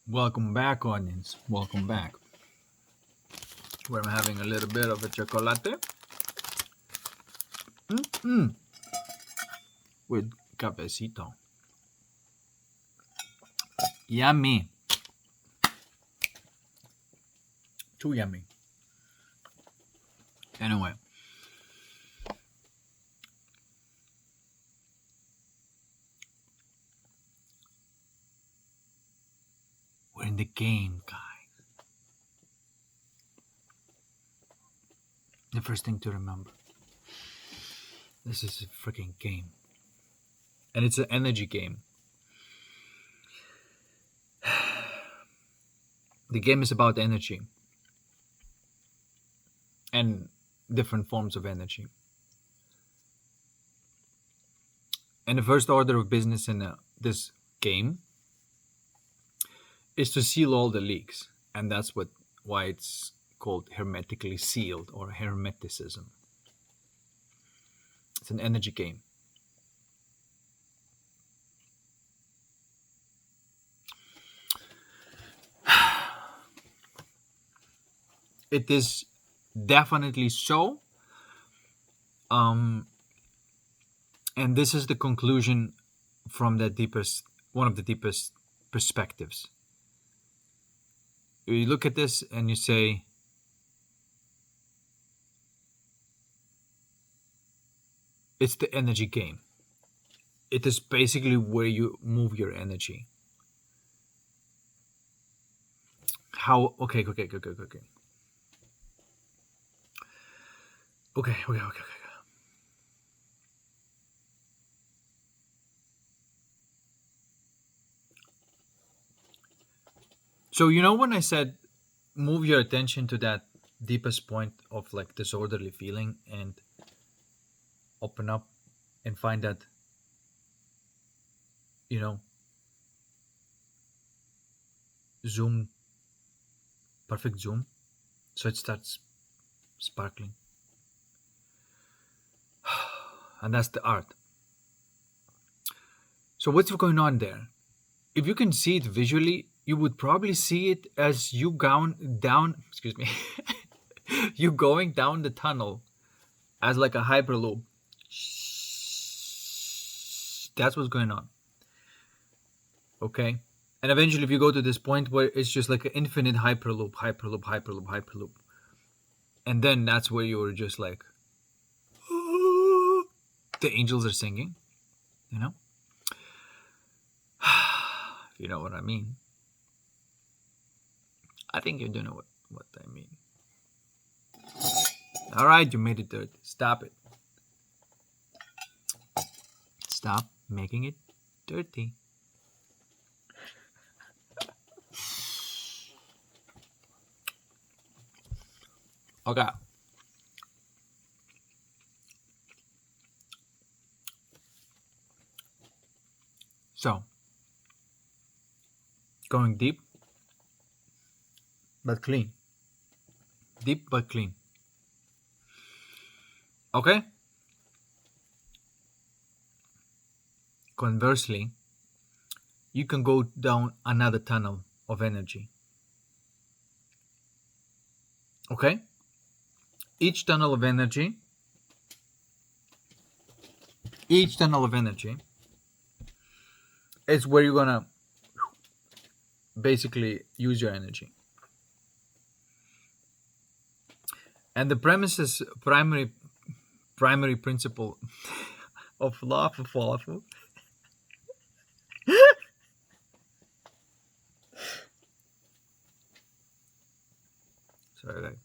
Welcome back, audience. Welcome back. We're having a little bit of a chocolate with cafecito. Yummy. Too yummy. Anyway. We're in the game, guys. The first thing to remember. This is a freaking game. And it's an energy game. The game is about energy. And different forms of energy. And the first order of business in this game is to seal all the leaks. And that's why it's called hermetically sealed or hermeticism. It's an energy game. It is definitely so. And this is the conclusion from one of the deepest perspectives. You look at this and you say, it's the energy game. It is basically where you move your energy. How? Okay. So when I said move your attention to that deepest point of like disorderly feeling and open up and find that zoom, perfect zoom, so it starts sparkling. And that's the art. So what's going on there? If you can see it visually, you would probably see it as you excuse me, you going down the tunnel as like a hyperloop. That's what's going on. Okay? And eventually if you go to this point where it's just like an infinite hyperloop. And then that's where you're just like, the angels are singing, you know what I mean. I think you do know what I mean. All right, you made it dirty. Stop it. Stop making it dirty. Okay. So, going deep, but clean. Deep, but clean. Okay? Conversely, you can go down another tunnel of energy. Okay? Each tunnel of energy is where you're gonna basically use your energy. And the primary principle of law of falafel sorry guys.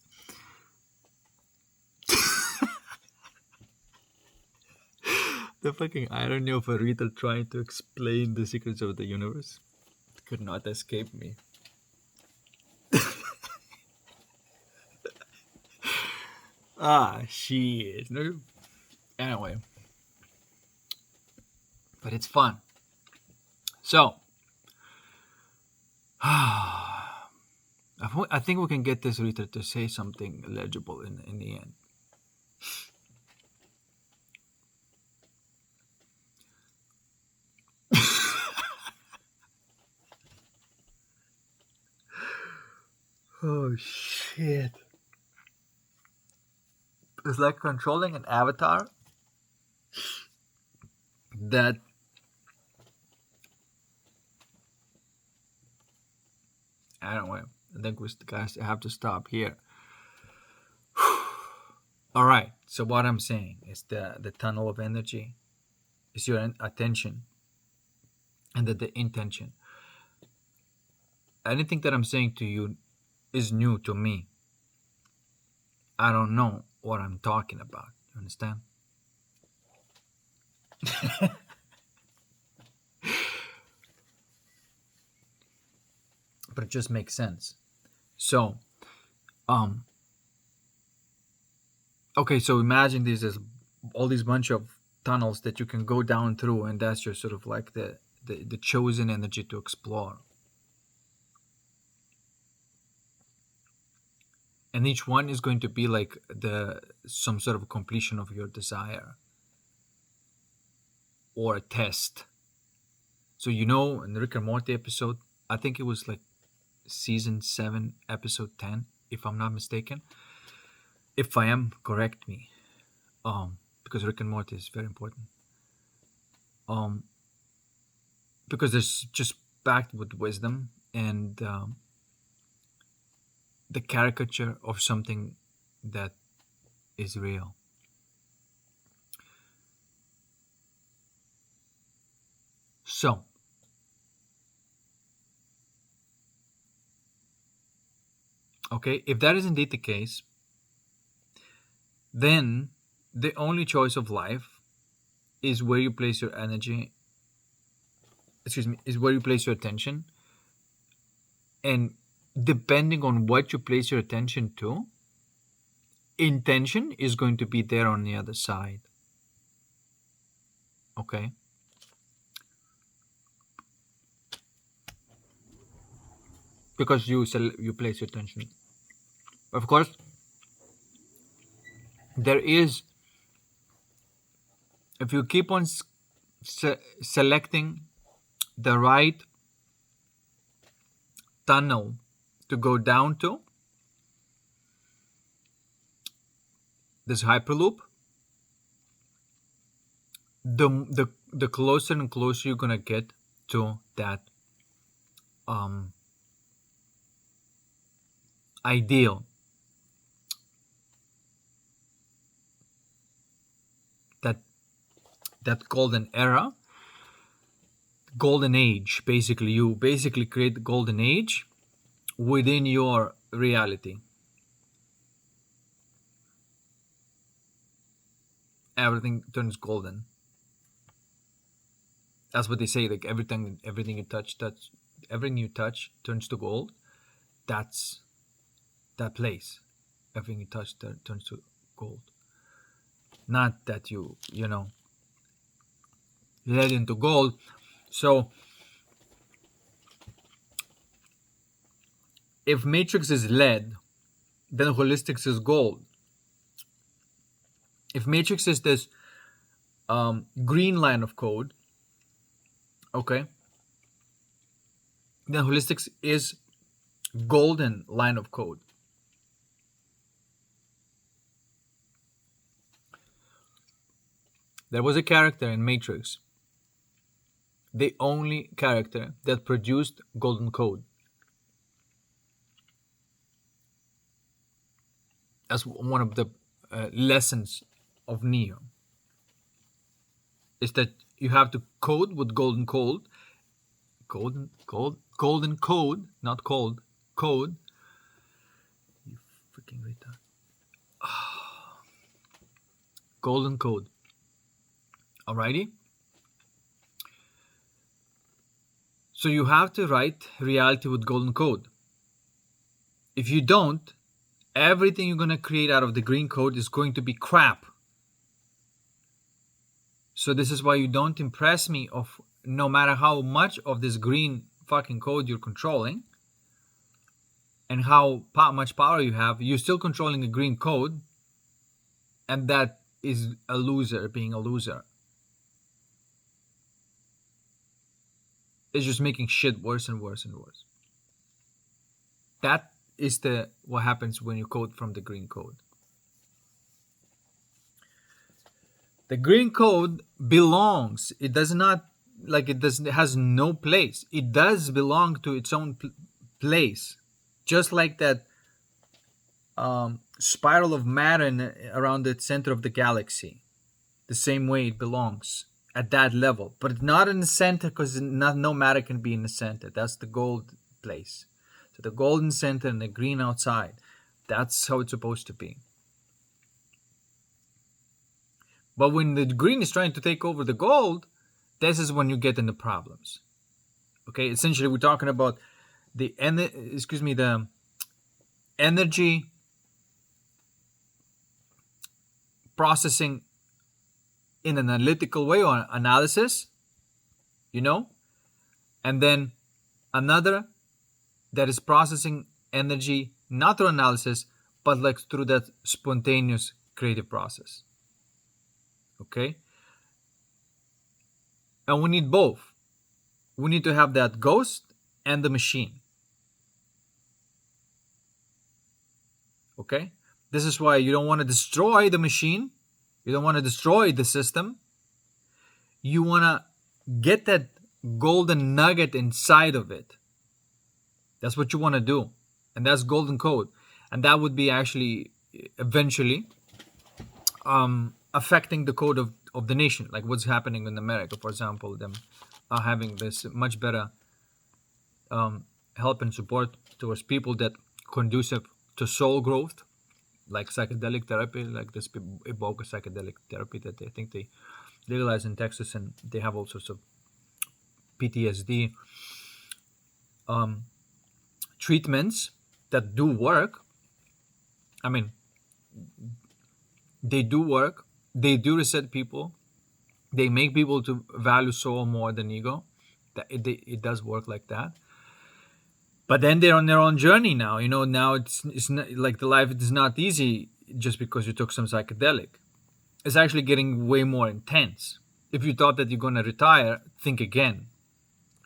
The fucking irony of a reader trying to explain the secrets of the universe could not escape me. Shit. No. Anyway. But it's fun. So, I think we can get this reader to say something legible in the end. Oh shit. It's like controlling an avatar that I don't know. I think we guys have to stop here. All right. So what I'm saying is the tunnel of energy is your attention and the intention. Anything that I'm saying to you is new to me. I don't know what I'm talking about. You understand? But it just makes sense. So, um, okay. So imagine this as all these bunch of tunnels that you can go down through, and that's your sort of like the chosen energy to explore. And each one is going to be like the some sort of completion of your desire or a test. So in the Rick and Morty episode, I think it was like season 7, episode 10, if I'm not mistaken. If I am, correct me. Because Rick and Morty is very important. Because it's just packed with wisdom and the caricature of something that is real. So, okay, if that is indeed the case, then the only choice of life is where you place your energy, is where you place your attention. And depending on what you place your attention to, intention is going to be there on the other side. Okay? Because you place your attention. Of course, there is, if you keep on selecting the right tunnel to go down to, this hyperloop, the closer and closer you're gonna get to that ideal, that golden era, golden age. Basically, you basically create the golden age within your reality. Everything turns golden. That's what they say. Like everything you touch, everything you touch turns to gold. That's that place. Everything you touch turns to gold. Not that you know led into gold. So if Matrix is lead, then holistics is gold. If Matrix is this green line of code, okay, then holistics is golden line of code. There was a character in Matrix, the only character that produced golden code. That's one of the lessons of Neo, is that you have to code with golden code, golden code, not cold, code. You freaking retard. Golden code. Alrighty? So you have to write reality with golden code. If you don't, everything you're going to create out of the green code is going to be crap. So this is why you don't impress me of no matter how much of this green fucking code you're controlling and how much power you have, you're still controlling a green code, and that is a loser being a loser. It's just making shit worse and worse and worse. That is the what happens when you code from the green code. The green code belongs. It does not, like, it does, it has no place. It does belong to its own place, just like that spiral of matter around the center of the galaxy. The same way it belongs at that level, but not in the center, because not no matter can be in the center. That's the gold place. So the golden center and the green outside. That's how it's supposed to be. But when the green is trying to take over the gold, this is when you get into problems. Okay, essentially we're talking about the the energy processing in an analytical way, or analysis, and then another that is processing energy not through analysis, but like through that spontaneous creative process. Okay, and we need both. We need to have that ghost and the machine. Okay, this is why you don't want to destroy the machine. You don't want to destroy the system. You want to get that golden nugget inside of it. That's what you want to do. And that's golden code. And that would be actually eventually affecting the code of the nation. Like what's happening in America, for example, them having this much better help and support towards people that conducive to soul growth, like psychedelic therapy, like this Iboga psychedelic therapy that I think they legalized in Texas, and they have all sorts of PTSD treatments that do work. I mean, they do work. They do reset people. They make people to value soul more than ego. It does work like that. But then they're on their own journey now. Now it's not, like the life is not easy just because you took some psychedelic. It's actually getting way more intense. If you thought that you're going to retire, think again.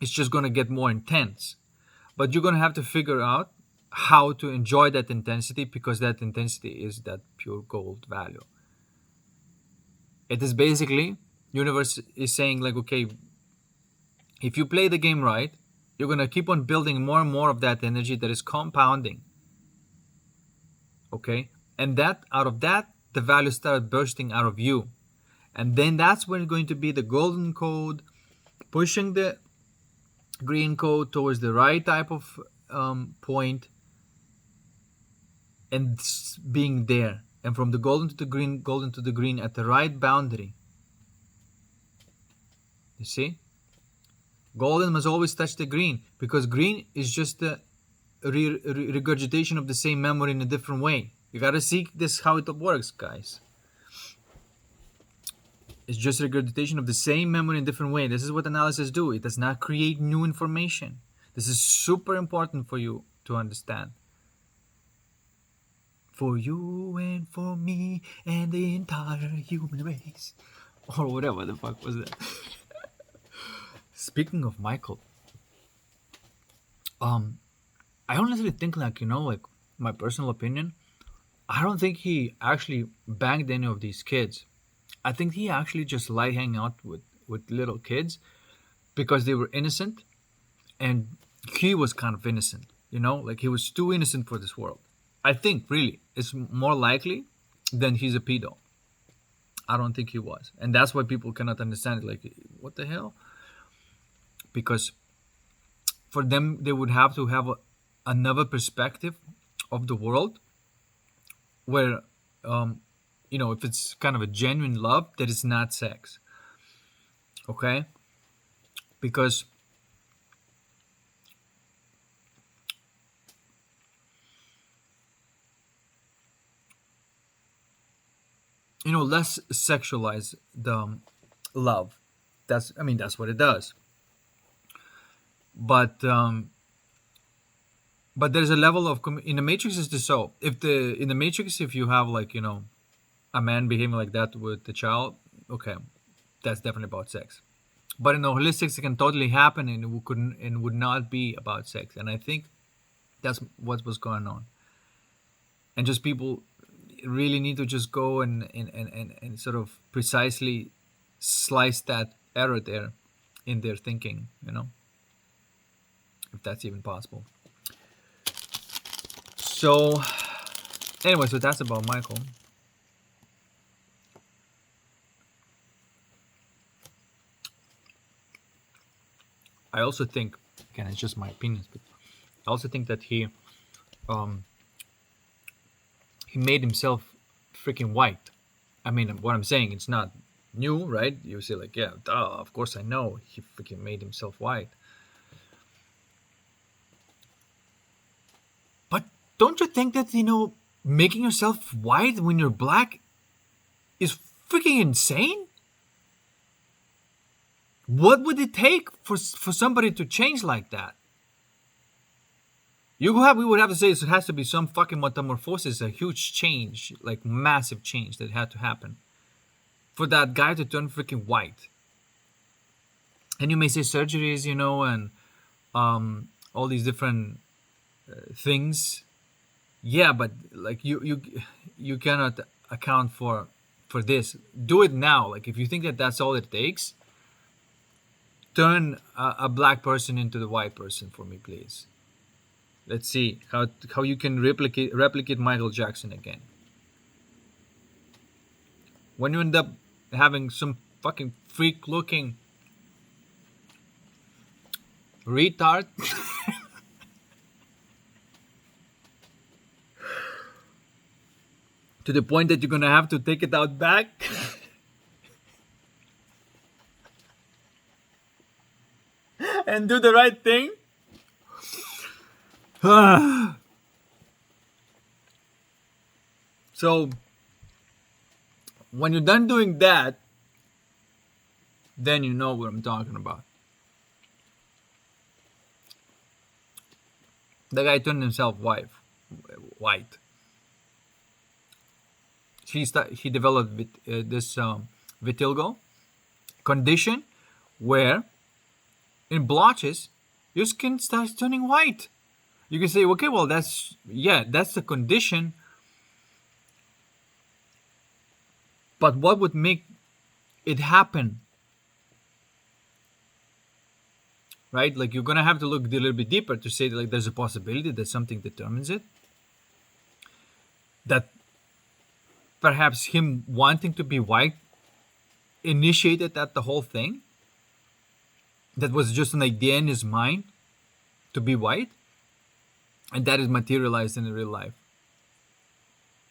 It's just going to get more intense. But you're going to have to figure out how to enjoy that intensity, because that intensity is that pure gold value. It is basically, universe is saying like, okay, if you play the game right, you're going to keep on building more and more of that energy that is compounding. Okay? And that out of that, the values start bursting out of you. And then that's when it's going to be the golden code, pushing the green code towards the right type of point, and being there. And from the golden to the green at the right boundary. You see? Golden must always touch the green, because green is just the regurgitation of the same memory in a different way. You gotta see this how it works, guys. It's just regurgitation of the same memory in a different way. This is what analysis do. It does not create new information. This is super important for you to understand. For you and for me and the entire human race. Or whatever the fuck was that. Speaking of Michael, I honestly think, like, like my personal opinion, I don't think he actually banged any of these kids. I think he actually just liked hanging out with little kids because they were innocent, and he was kind of innocent, like he was too innocent for this world. I think really it's more likely than he's a pedo. I don't think he was. And that's why people cannot understand it. Like, what the hell? Because for them, they would have to have another perspective of the world where, if it's kind of a genuine love, that is not sex. Okay? Because less sexualize the love. That's what it does. But there's a level of in the Matrix is this. So in the Matrix, if you have like a man behaving like that with the child, okay, that's definitely about sex. But in the holistics, it can totally happen, and it would not be about sex. And I think That's what was going on. And just people really need to just go and sort of precisely slice that error there in their thinking, if that's even possible. So, anyway, so that's about Michael. I also think, again, it's just my opinions, but I also think that um, he made himself freaking white. I mean, what I'm saying, it's not new, right? You say like, yeah, duh, of course I know he freaking made himself white. But don't you think that, making yourself white when you're black is freaking insane? What would it take for somebody to change like that? We would have to say it has to be some fucking metamorphosis, a huge change, like massive change that had to happen for that guy to turn freaking white. And you may say surgeries, and all these different things. Yeah, but like you cannot account for this. Do it now. Like if you think that that's all it takes, turn a black person into the white person for me, please. Let's see how you can replicate Michael Jackson again. When you end up having some fucking freak looking retard to the point that you're gonna have to take it out back. And do the right thing. So when you're done doing that, then you know what I'm talking about. The guy turned himself white. He developed this vitiligo condition where in blotches your skin starts turning white. You can say, okay, well that's the condition. But what would make it happen? Right? Like you're gonna have to look a little bit deeper to say that, like there's a possibility that something determines it. That perhaps him wanting to be white initiated the whole thing. That was just an idea in his mind to be white, and that is materialized in real life.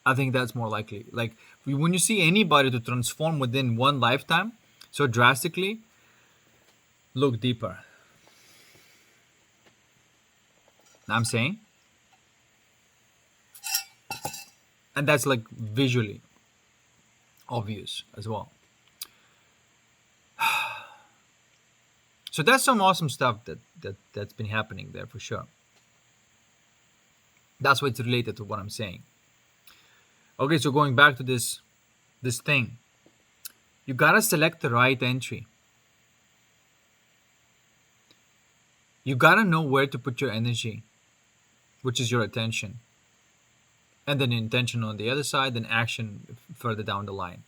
I think that's more likely. Like when you see anybody to transform within one lifetime so drastically, look deeper. I'm saying, and that's like visually obvious as well. So that's some awesome stuff that's been happening there for sure. That's why it's related to what I'm saying. Okay, so going back to this thing, you gotta select the right entry. You gotta know where to put your energy, which is your attention, and then intention on the other side, then action further down the line.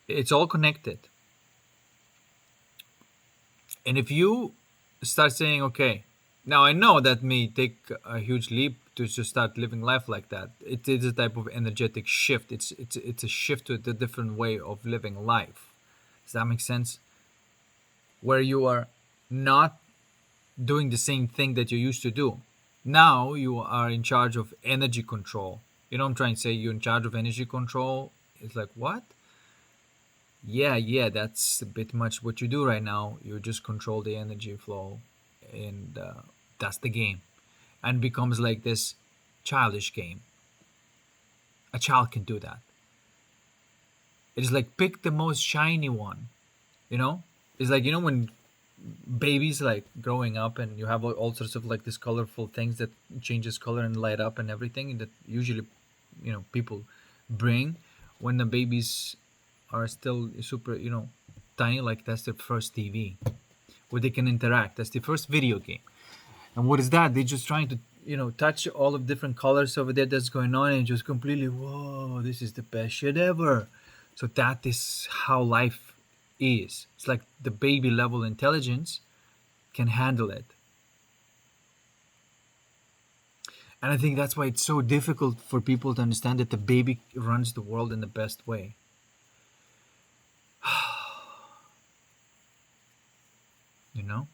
It's all connected. And if you start saying, okay, now I know that may take a huge leap to just start living life like that. It is a type of energetic shift. It's a shift to a different way of living life. Does that make sense? Where you are not doing the same thing that you used to do. Now you are in charge of energy control. You know what I'm trying to say? You're in charge of energy control. It's like, what? Yeah, that's a bit much what you do right now. You just control the energy flow, and that's the game. And becomes like this childish game. A child can do that. It is like pick the most shiny one. It's like when babies like growing up and you have all sorts of like this colorful things that changes color and light up and everything that usually people bring when the babies are still super tiny. Like that's their first TV where they can interact. That's the first video game. And what is that? They're just trying to, touch all of different colors over there that's going on, and just completely, whoa, this is the best shit ever. So that is how life is. It's like the baby level intelligence can handle it. And I think that's why it's so difficult for people to understand that the baby runs the world in the best way. You know?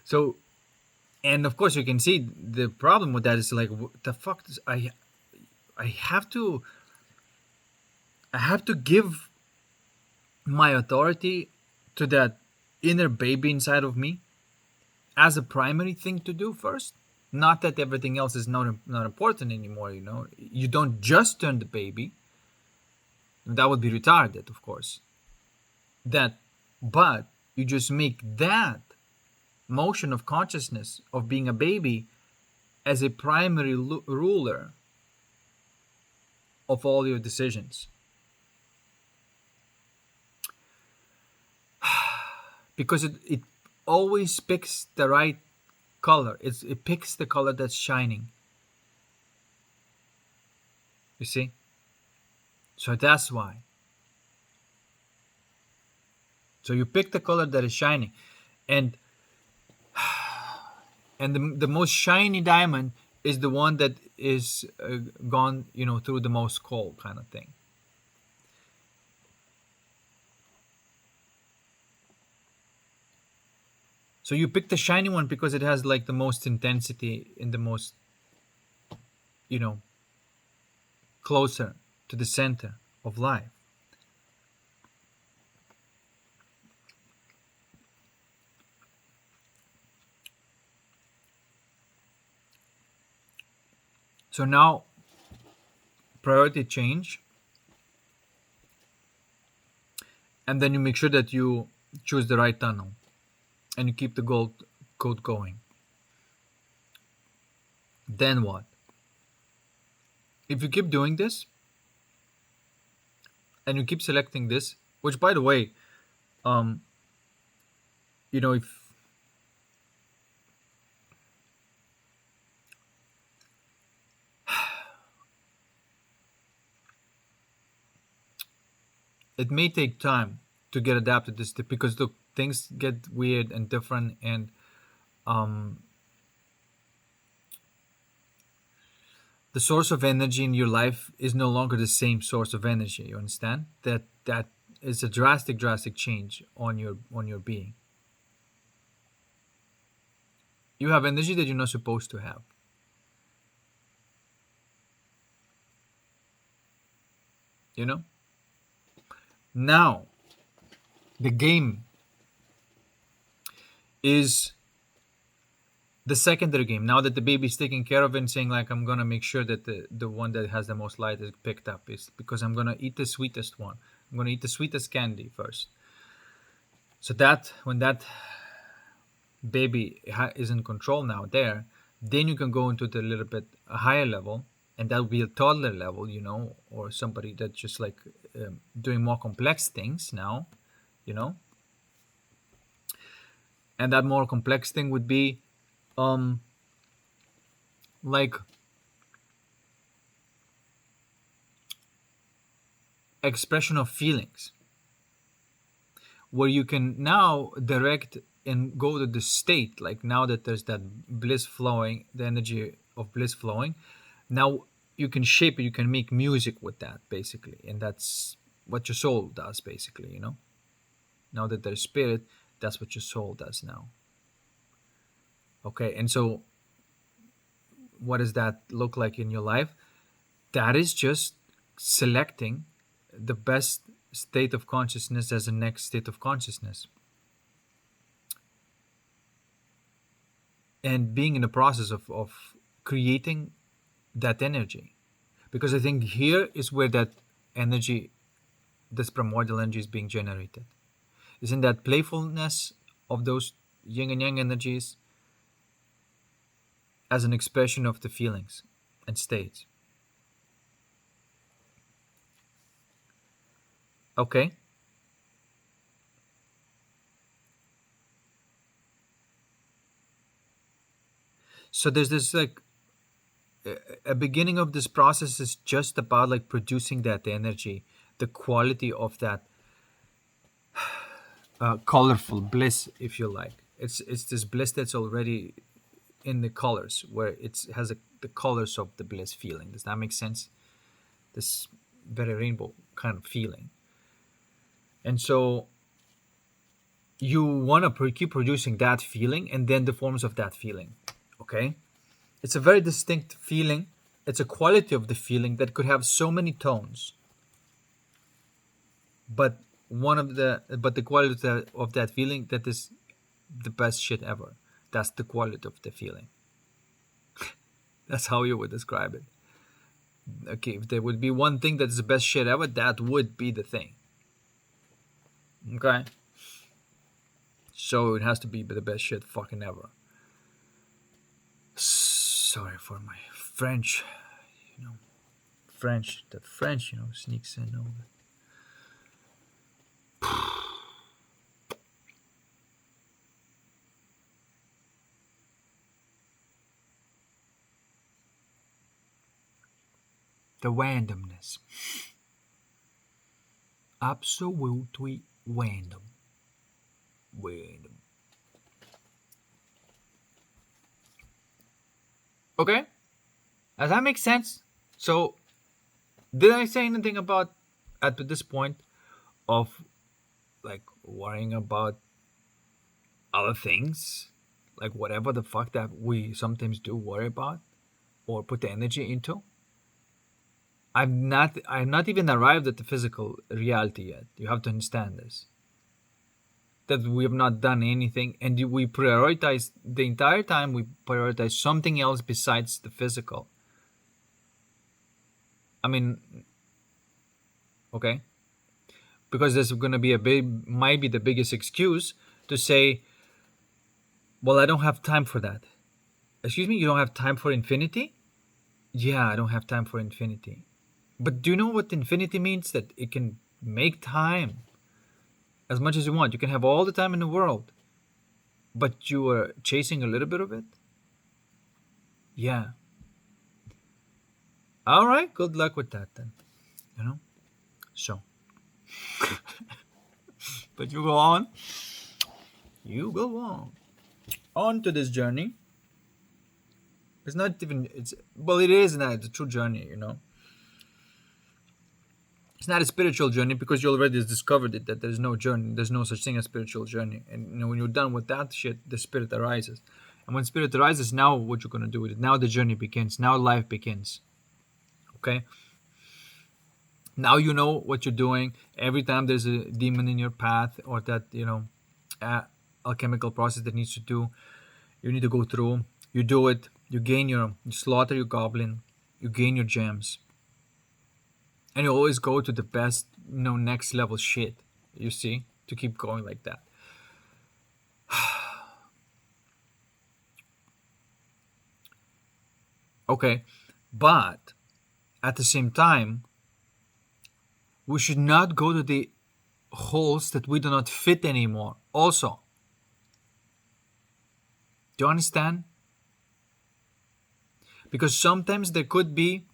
So, and of course, you can see the problem with that is like, the fuck, I have to, I have to give my authority to that inner baby inside of me as a primary thing to do first. Not that everything else is not important anymore. You don't just turn the baby. That would be retarded, of course. That, but you just make that motion of consciousness of being a baby as a primary ruler of all your decisions. Because it always picks the right color. It picks the color that's shining. You see? So that's why. So you pick the color that is shining. And the most shiny diamond is the one that is gone, through the most coal kind of thing. So you pick the shiny one because it has like the most intensity and the most, you know, closer to the center of life. So now priority change, and then you make sure that you choose the right tunnel and you keep the code going. Then what? If you keep doing this and you keep selecting this, which by the way, um, if it may take time to get adapted to this because look, things get weird and different, and the source of energy in your life is no longer the same source of energy. You understand that is a drastic change on your being. You have energy that you're not supposed to have. You know. Now, the game is the secondary game. Now that the baby's taken care of and saying like, I'm gonna make sure that the one that has the most light is picked up, is because I'm gonna eat the sweetest one. I'm gonna eat the sweetest candy first. So that when that baby is in control now there, then you can go into the little bit a higher level, and that will be a toddler level, or somebody that's just like doing more complex things now, you know. And that more complex thing would be like expression of feelings, where you can now direct and go to the state, like now that there's that bliss flowing, the energy of bliss flowing, now you can shape it, you can make music with that basically, and that's what your soul does basically, now that there's spirit, that's what your soul does now. Okay, and so what does that look like in your life? That is just selecting the best state of consciousness as the next state of consciousness, and being in the process of creating that energy. Because I think here is where that energy, this primordial energy, is being generated. Is in that playfulness of those yin and yang energies as an expression of the feelings and states. Okay? So there's this like a beginning of this process is just about like producing that energy, the quality of that colorful bliss, if you like. It's this bliss that's already in the colors, where it has the colors of the bliss feeling. Does that make sense? This very rainbow kind of feeling. And so you want to keep producing that feeling and then the forms of that feeling. Okay, it's a very distinct feeling. It's a quality of the feeling that could have so many tones, but the quality of that feeling, that is the best shit ever. That's the quality of the feeling. That's how you would describe it. Okay, if there would be one thing that is the best shit ever, that would be the thing. Okay, so it has to be the best shit fucking ever. Sorry for my French, you know, French, sneaks in over. The randomness. Absolutely random. Random. Okay? Does that make sense? So, did I say anything about, at this point, of like worrying about other things? Like whatever the fuck that we sometimes do worry about or put the energy into? I'm not even arrived at the physical reality yet. You have to understand this. That we have not done anything, and we prioritize the entire time, we prioritize something else besides the physical. I mean, okay, because there's going to be might be the biggest excuse to say, well, I don't have time for that. Excuse me, you don't have time for infinity? Yeah, I don't have time for infinity. But do you know what infinity means? That it can make time as much as you want. You can have all the time in the world, but you are chasing a little bit of it? Yeah. All right, good luck with that then. You know? So, but you go on. You go on. On to this journey. It's not even, well, it is not a true journey. It's not a spiritual journey because you already discovered it, that there's no journey, there's no such thing as spiritual journey. And when you're done with that shit, the spirit arises. And when spirit arises, now what you're gonna do with it? Now the journey begins. Now life begins. Okay. Now you know what you're doing. Every time there's a demon in your path, or that alchemical process that needs to do, you need to go through. You do it. You slaughter your goblin. You gain your gems, and you always go to the best, next level shit. You see, to keep going like that. Okay, but at the same time, we should not go to the holes that we do not fit anymore. Also, do you understand? Because sometimes there could be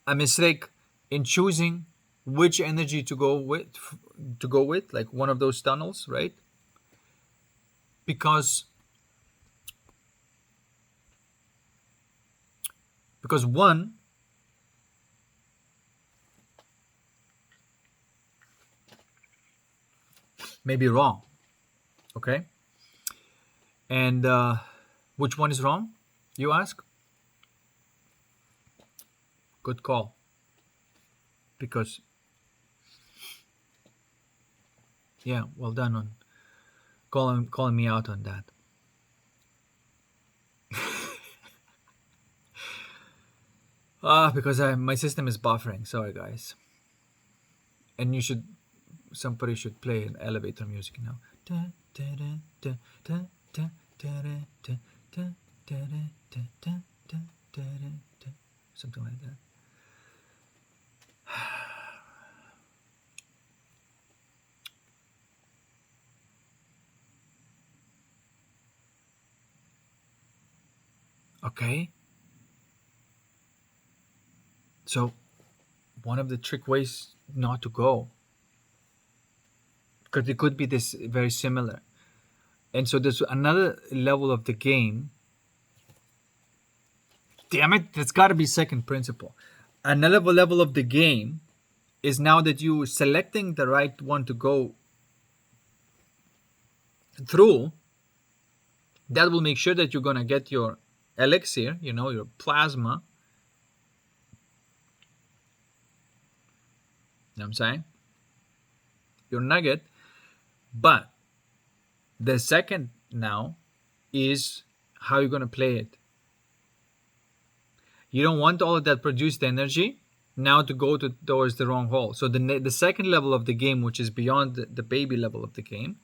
a mistake in choosing which energy to go with, like one of those tunnels, right? Because one may be wrong. Okay. And which one is wrong, you ask? Good call. Because, yeah, well done on calling me out on that. Because my system is buffering. Sorry, guys. And somebody should play an elevator music now. Something like that. Okay? So, one of the trick ways not to go, because it could be this very similar. And so, there's another level of the game. Damn it, that's got to be second principle. Another level of the game is now that you selecting the right one to go through, that will make sure that you're going to get your elixir, your plasma. You know what I'm saying? Your nugget. But the second now is how you're going to play it. You don't want all of that produced energy now to go towards the wrong hole. So the second level of the game, which is beyond the baby level of the game,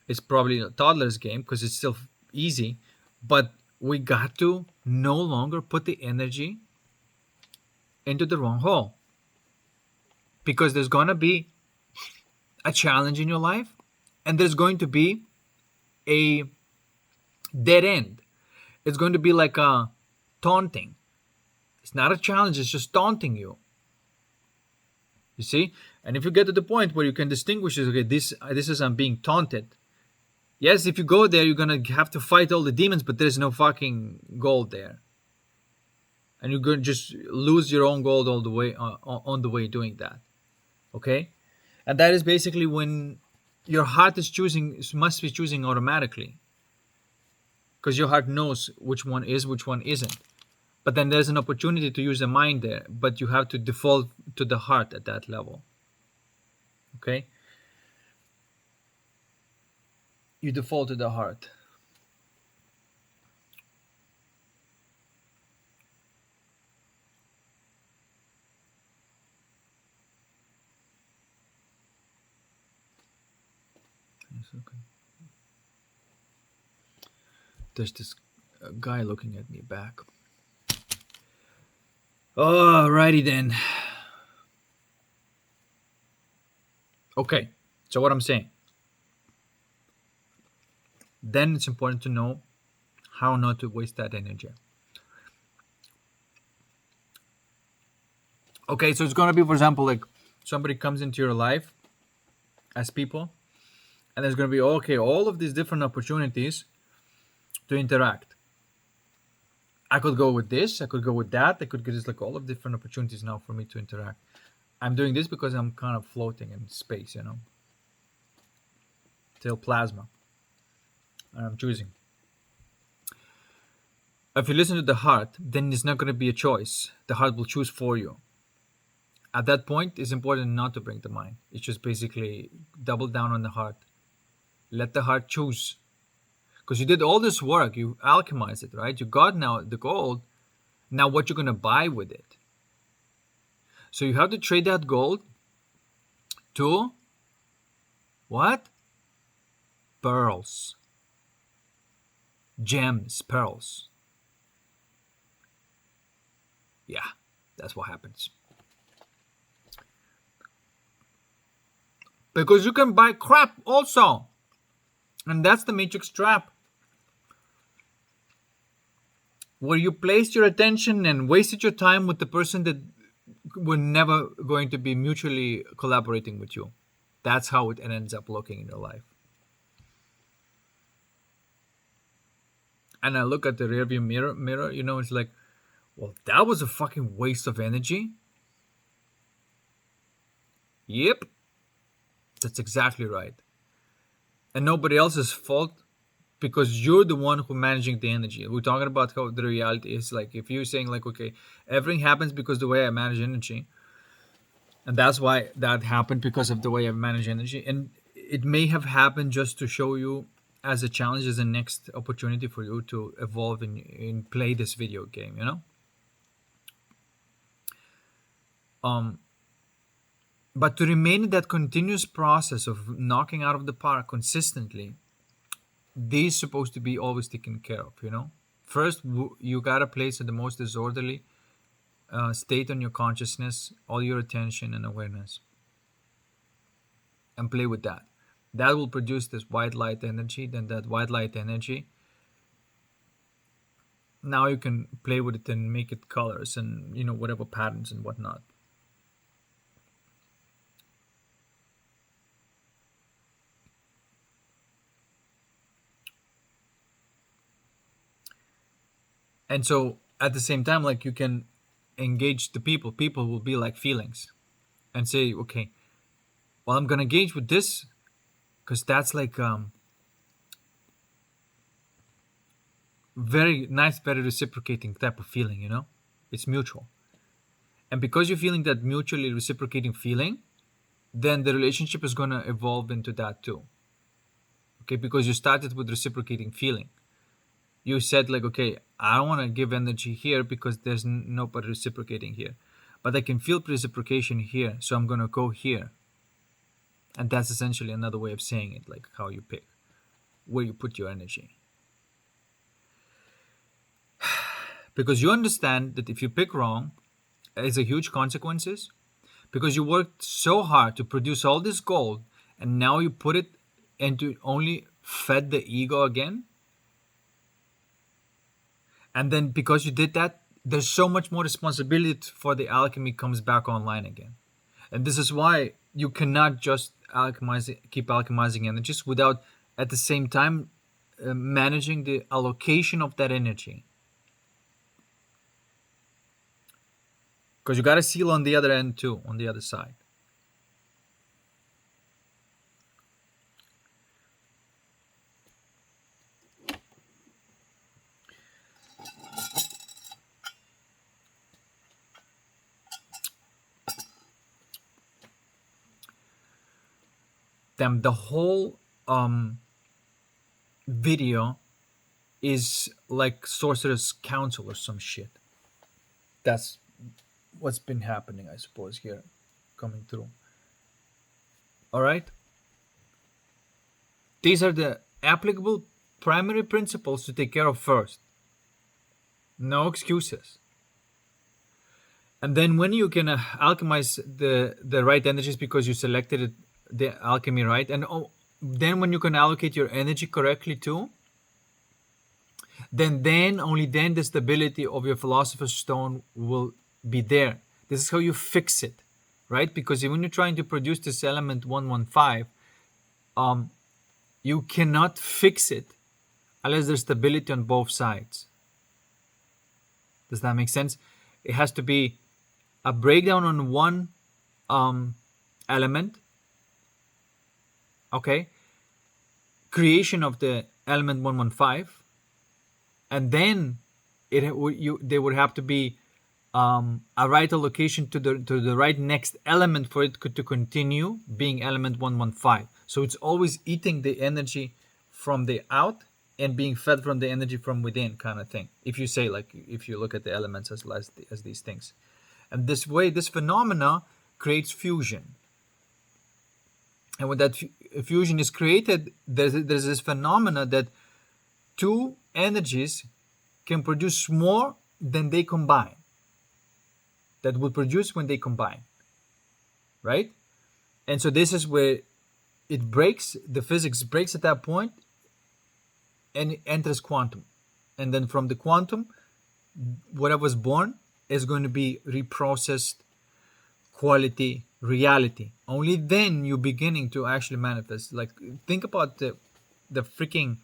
is probably a toddler's game because it's still easy. But we got to no longer put the energy into the wrong hole, because there's going to be a challenge in your life, and there's going to be a dead end. It's going to be like a taunting. It's not a challenge, it's just taunting you. You see? And if you get to the point where you can distinguish, okay, this is I'm being taunted. Yes, if you go there, you're going to have to fight all the demons, but there's no fucking gold there. And you're going to just lose your own gold all the way on the way doing that. Okay? And that is basically when your heart must be choosing automatically. Because your heart knows which one is, which one isn't. But then there's an opportunity to use the mind there, but you have to default to the heart at that level. Okay? You default to the heart. There's this guy looking at me back. Alrighty then. Okay, so what I'm saying. Then it's important to know how not to waste that energy. Okay, so it's gonna be, for example, like somebody comes into your life as people, and there's gonna be all of these different opportunities to interact. I could go with this, I could go with that, I could get just like all of different opportunities now for me to interact. I'm doing this because I'm kind of floating in space, Still plasma. And I'm choosing. If you listen to the heart, then it's not going to be a choice. The heart will choose for you. At that point, it's important not to bring the mind. It's just basically double down on the heart. Let the heart choose. Because you did all this work, you alchemized it, right? You got now the gold. Now what you're going to buy with it. So you have to trade that gold to what? Pearls. Gems, pearls. Yeah, that's what happens. Because you can buy crap also. And that's the matrix trap. Where you placed your attention and wasted your time with the person that were never going to be mutually collaborating with you. That's how it ends up looking in your life. And I look at the rearview mirror, it's like, well, that was a fucking waste of energy. Yep. That's exactly right. And nobody else's fault, because you're the one who managing the energy. We're talking about how the reality is. Like, if you're saying like, okay, everything happens because the way I manage energy, and that's why that happened, because of the way I manage energy, and it may have happened just to show you as a challenge, as a next opportunity for you to evolve and play this video game, but to remain in that continuous process of knocking out of the park consistently, these supposed to be always taken care of, First, you gotta place in the most disorderly state on your consciousness, all your attention and awareness, and play with that. That will produce this white light energy. Then that white light energy now you can play with it and make it colors and whatever patterns and whatnot. And so at the same time, like, you can engage the people will be like feelings, and say, okay, well, I'm gonna engage with this because that's like very nice, very reciprocating type of feeling. It's mutual. And because you're feeling that mutually reciprocating feeling, then the relationship is going to evolve into that too. Okay, because you started with reciprocating feeling. You said, like, okay, I don't want to give energy here because there's nobody reciprocating here, but I can feel reciprocation here, so I'm going to go here. And that's essentially another way of saying it, like how you pick where you put your energy. Because you understand that if you pick wrong, it's a huge consequences, because you worked so hard to produce all this gold, and now you put it into only fed the ego again. And then because you did that, there's so much more responsibility for the alchemy comes back online again. And this is why you cannot just keep alchemizing energies without at the same time managing the allocation of that energy. Because you got to seal on the other end too, on the other side. Damn, the whole video is like Sorcerers Council or some shit. That's what's been happening, I suppose, here, coming through. All right? These are the applicable primary principles to take care of first. No excuses. And then when you can alchemize the right energies because you selected it, the alchemy right, and then when you can allocate your energy correctly too, then only then the stability of your philosopher's stone will be there. This is how you fix it, right? Because when you're trying to produce this element 115, you cannot fix it unless there's stability on both sides. Does that make sense? It has to be a breakdown on one element, okay, creation of the element 115, and then there would have to be a right allocation to the right next element for it to continue being element 115. So it's always eating the energy from the out and being fed from the energy from within, kind of thing. If you say, like, if you look at the elements as these things, and this way, this phenomena creates fusion. And when that fusion is created, there's this phenomena that two energies can produce more than they combine. That will produce when they combine, right? And so this is where it breaks, the physics breaks at that point, and it enters quantum. And then from the quantum, whatever was born is going to be reprocessed quality reality. Only then you're beginning to actually manifest. Like, think about the freaking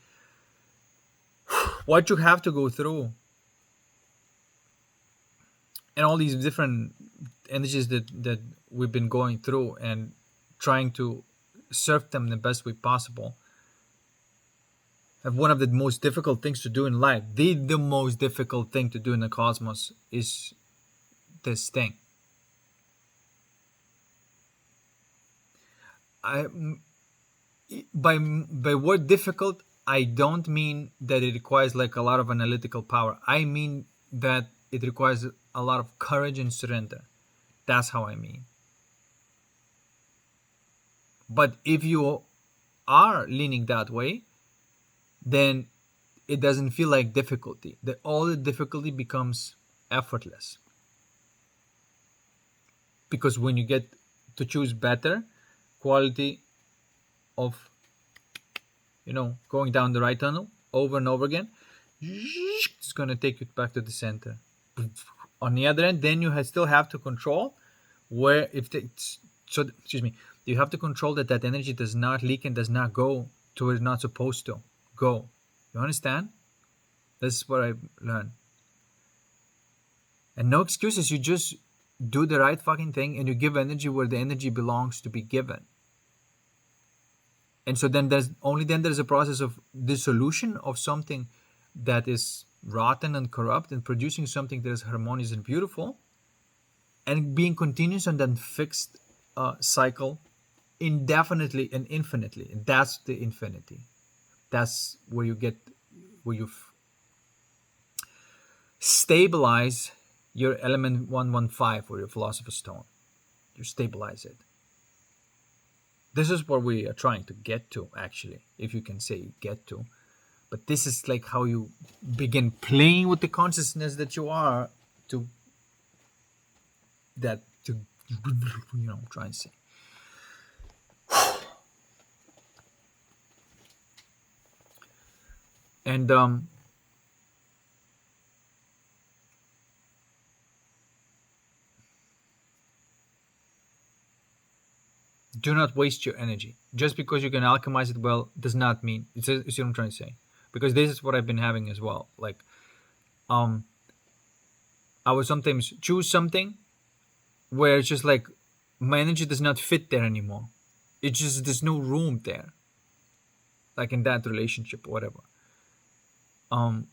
what you have to go through, and all these different energies that we've been going through and trying to surf them the best way possible. And one of the most difficult things to do in life, the most difficult thing to do in the cosmos, is this thing. By word difficult, I don't mean that it requires like a lot of analytical power. I mean that it requires a lot of courage and surrender. That's how I mean. But if you are leaning that way, then it doesn't feel like difficulty. All the difficulty becomes effortless. Because when you get to choose better quality of, going down the right tunnel over and over again, It's going to take you back to the center. On the other end, then you still have to control where if it's so excuse me, you have to control that energy does not leak and does not go to where it's not supposed to go. You understand? This is what I learned. And no excuses. You just do the right fucking thing and you give energy where the energy belongs to be given. And so then there's a process of dissolution of something that is rotten and corrupt and producing something that is harmonious and beautiful, and being continuous on that fixed cycle indefinitely and infinitely. And that's the infinity. That's where you stabilize your element 115 or your philosopher's stone. You stabilize it. This is what we are trying to get to, actually, if you can say get to. But this is like how you begin playing with the consciousness that you are to try and say. And do not waste your energy. Just because you can alchemize it well does not mean, you see what I'm trying to say? Because this is what I've been having as well. Like, I would sometimes choose something where it's just like my energy does not fit there anymore. It's just there's no room there. Like in that relationship or whatever. And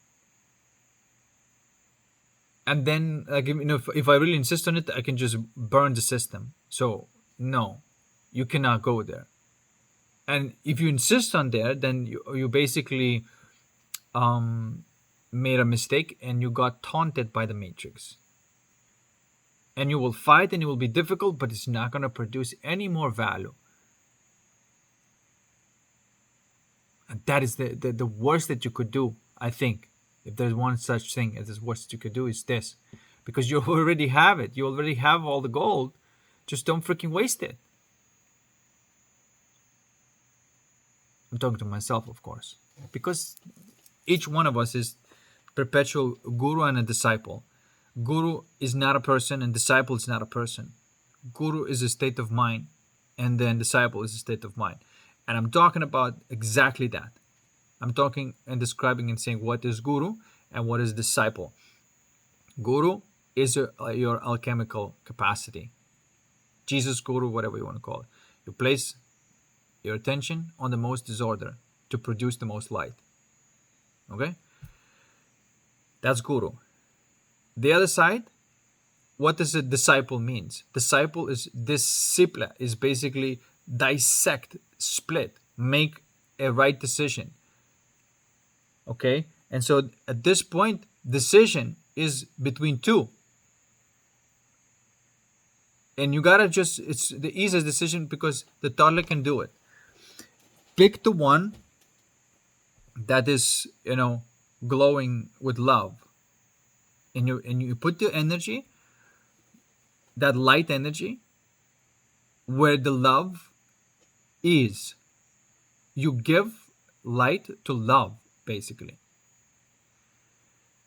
then like if I really insist on it, I can just burn the system. So no, you cannot go there. And if you insist on there, then you basically made a mistake and you got taunted by the matrix. And you will fight and it will be difficult, but it's not going to produce any more value. And that is the worst that you could do, I think. If there's one such thing as the worst you could do, is this. Because you already have it. You already have all the gold. Just don't freaking waste it. I'm talking to myself, of course. Because each one of us is perpetual guru and a disciple. Guru is not a person and disciple is not a person. Guru is a state of mind and then disciple is a state of mind. And I'm talking about exactly that. I'm talking and describing and saying what is guru and what is disciple. Guru is your alchemical capacity. Jesus guru, whatever you want to call it. You place your attention on the most disorder to produce the most light. Okay? That's guru. The other side, what does a disciple means? Disciple is disciple, is basically dissect, split, make a right decision. Okay? And so at this point, decision is between two. And you gotta just, it's the easiest decision because the toddler can do it. Pick the one that is, glowing with love. And you put the energy, that light energy, where the love is. You give light to love, basically.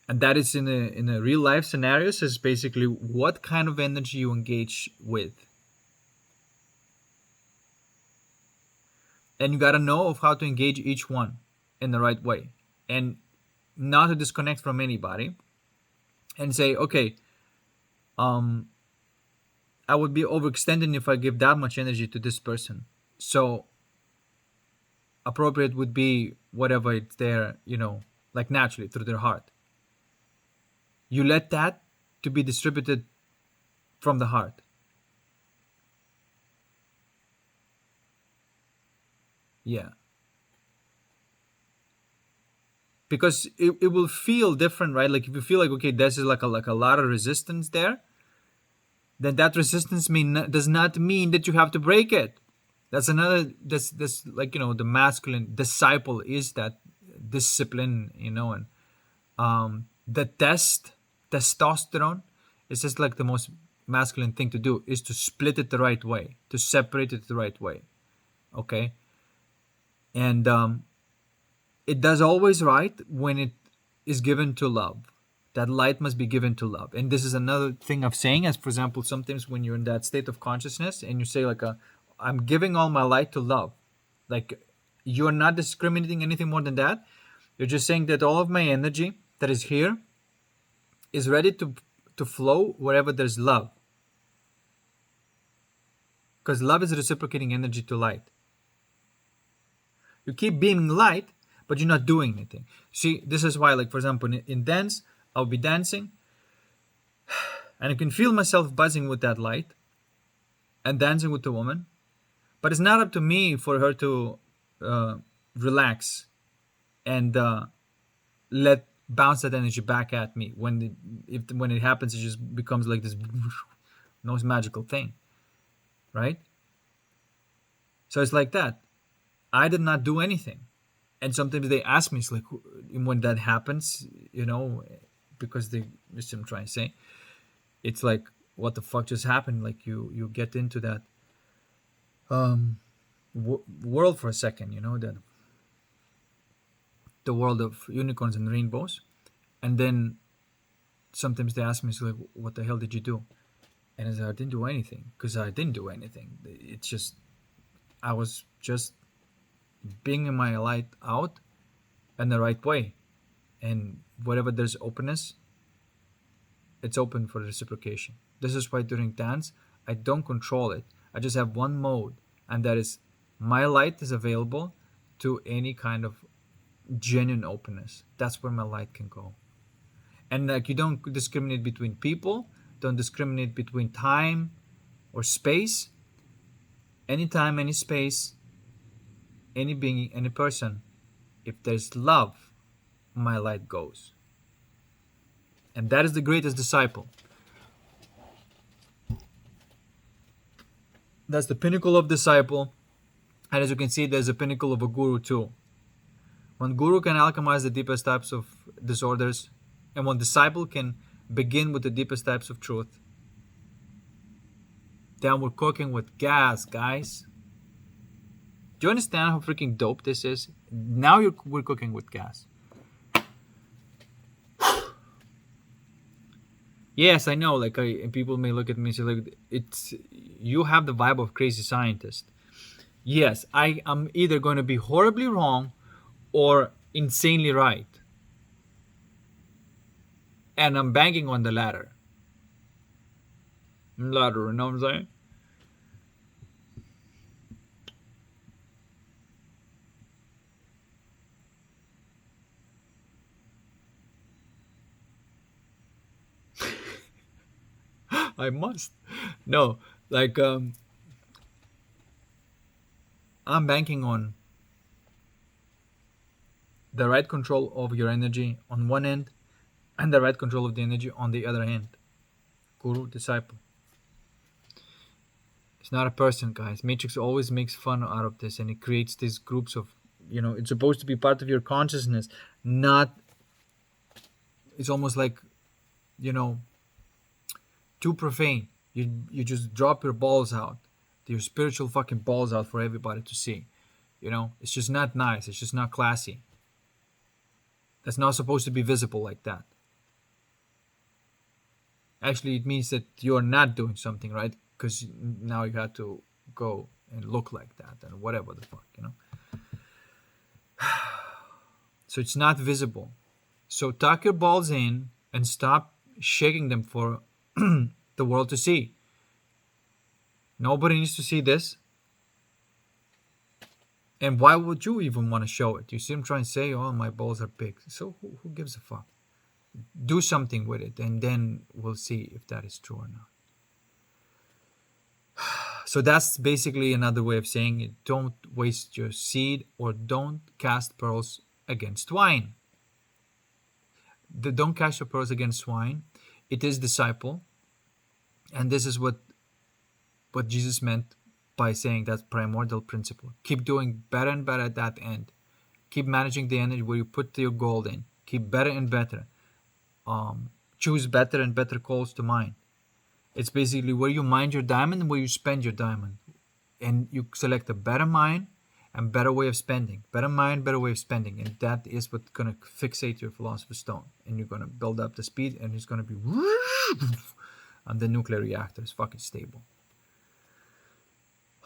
And that is in a real life scenarios is basically what kind of energy you engage with. And you gotta know of how to engage each one in the right way. And not to disconnect from anybody. And say, okay, I would be overextending if I give that much energy to this person. So appropriate would be whatever it's there, like naturally through their heart. You let that to be distributed from the heart. Yeah. Because it will feel different, right? Like if you feel like, okay, this is like a lot of resistance there, then that resistance does not mean that you have to break it. That's another, this like, the masculine disciple is that discipline, and the testosterone is just like the most masculine thing to do is to split it the right way, to separate it the right way. Okay? And it does always right when it is given to love. That light must be given to love. And this is another thing of saying, as for example, sometimes when you're in that state of consciousness and you say like I'm giving all my light to love. Like you're not discriminating anything more than that. You're just saying that all of my energy that is here is ready to flow wherever there's love. Because love is reciprocating energy to light. You keep beaming light, but you're not doing anything. See, this is why, like, for example, in dance, I'll be dancing, and I can feel myself buzzing with that light and dancing with the woman. But it's not up to me for her to relax and let bounce that energy back at me. When it happens, it just becomes like this most magical thing, right? So it's like that. I did not do anything. And sometimes they ask me, it's like, when that happens, because this I'm trying to say, it's like, what the fuck just happened? Like you get into that world for a second, that the world of unicorns and rainbows. And then sometimes they ask me, it's like, what the hell did you do? And I said, I didn't do anything, because I didn't do anything. It's just, I was just being my light out in the right way. And wherever there's openness, it's open for reciprocation. This is why during dance, I don't control it. I just have one mode, and that is my light is available to any kind of genuine openness. That's where my light can go. And like, you don't discriminate between people, don't discriminate between time or space. Any time, any space, any being, any person, if there's love, my light goes. And that is the greatest disciple. That's the pinnacle of disciple. And as you can see, there's a pinnacle of a guru too. When guru can alchemize the deepest types of disorders, and when disciple can begin with the deepest types of truth, then we're cooking with gas, guys. Do you understand how freaking dope this is? Now we're cooking with gas. Yes, I know. Like, people may look at me and say, like, you have the vibe of crazy scientist. Yes, I am either going to be horribly wrong or insanely right. And I'm banking on the latter. You know what I'm saying? I must. No, like, I'm banking on the right control of your energy on one end and the right control of the energy on the other hand. Guru, disciple. It's not a person, guys. Matrix always makes fun out of this, and it creates these groups of, it's supposed to be part of your consciousness, not, it's almost like, too profane. You just drop your balls out, your spiritual fucking balls out for everybody to see. It's just not nice. It's just not classy. That's not supposed to be visible like that. Actually, it means that you're not doing something right, because now you have to go and look like that and whatever the fuck, So it's not visible. So tuck your balls in and stop shaking them for the world to see. Nobody needs to see this. And why would you even want to show it? You see what I'm trying to say? Oh, my balls are big. So who gives a fuck? Do something with it, and then we'll see if that is true or not. So that's basically another way of saying it. Don't waste your seed, or don't cast pearls against swine. Don't cast your pearls against swine. It is disciple. And this is what Jesus meant by saying that primordial principle. Keep doing better and better at that end. Keep managing the energy where you put your gold in. Keep better and better. Choose better and better calls to mine. It's basically where you mine your diamond and where you spend your diamond. And you select a better mine and better way of spending, better mind, better way of spending, and that is what's gonna fixate your philosopher's stone, and you're gonna build up the speed, and it's gonna be, and the nuclear reactor is fucking stable.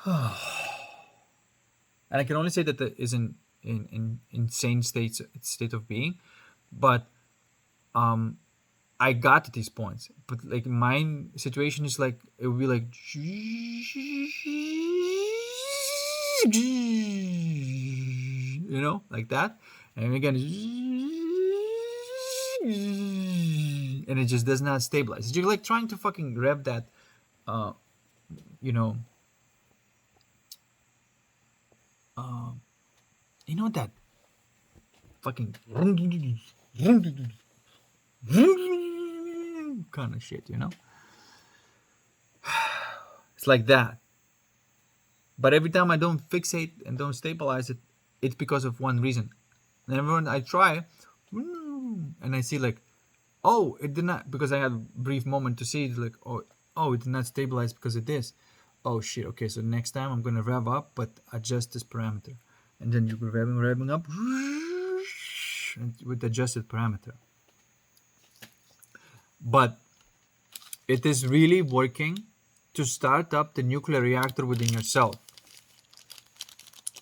And I can only say that that is in insane state of being, but I got to these points. But like my situation is like it would be like like that, and again, and it just does not stabilize. You're like trying to fucking rev that, you know, that fucking kind of shit, It's like that. But every time I don't fixate and don't stabilize it, it's because of one reason. And when I try, and I see like, oh, it did not, because I had a brief moment to see it, like, oh, it did not stabilize because of this. Oh shit, okay, so next time I'm gonna rev up, but adjust this parameter. And then you're revving up with adjusted parameter. But it is really working to start up the nuclear reactor within yourself.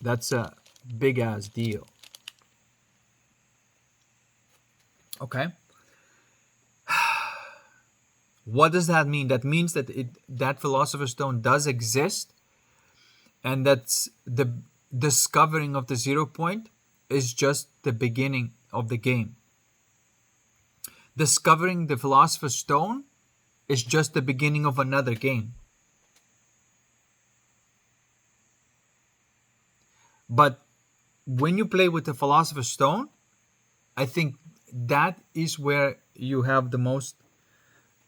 That's a big ass deal. Okay. What does that mean? That means that that philosopher's stone does exist, and that's the discovering of the 0 point is just the beginning of the game. Discovering the philosopher's stone is just the beginning of another game. But when you play with the philosopher's stone, I think that is where you have the most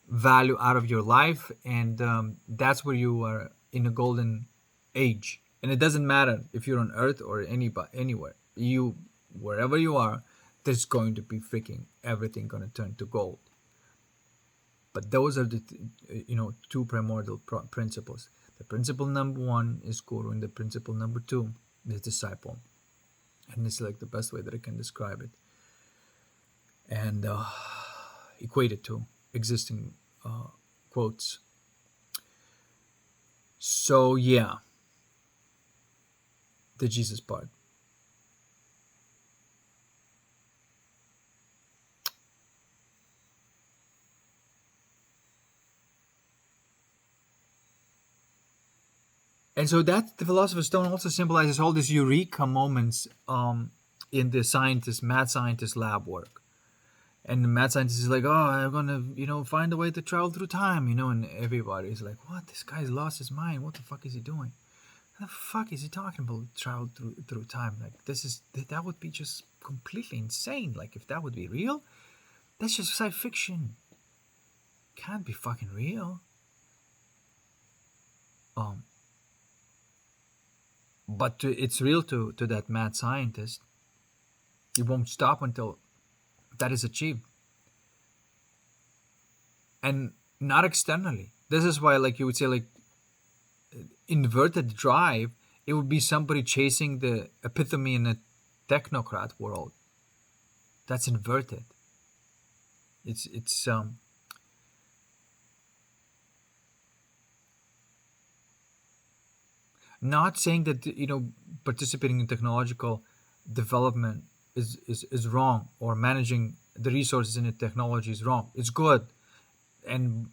value out of your life, and that's where you are in a golden age. And it doesn't matter if you're on Earth or anywhere. Wherever you are, there's going to be freaking everything going to turn to gold. But those are the two primordial principles. The principle number 1 is guru, and the principle number 2 is disciple. And it's like the best way that I can describe it, and equate it to existing quotes. So yeah, the Jesus part. And so that the philosopher's stone also symbolizes all these eureka moments in the mad scientist lab work. And the mad scientist is like, oh, I'm gonna, find a way to travel through time, and everybody's like, what? This guy's lost his mind. What the fuck is he doing? What the fuck is he talking about? Travel through time? Like, that would be just completely insane. Like, if that would be real, that's just science fiction. Can't be fucking real. But it's real to that mad scientist. It won't stop until that is achieved. And not externally. This is why, like you would say, like inverted drive, it would be somebody chasing the epitome in a technocrat world. That's inverted. It's not saying that participating in technological development is wrong, or managing the resources in the technology is wrong. It's good. And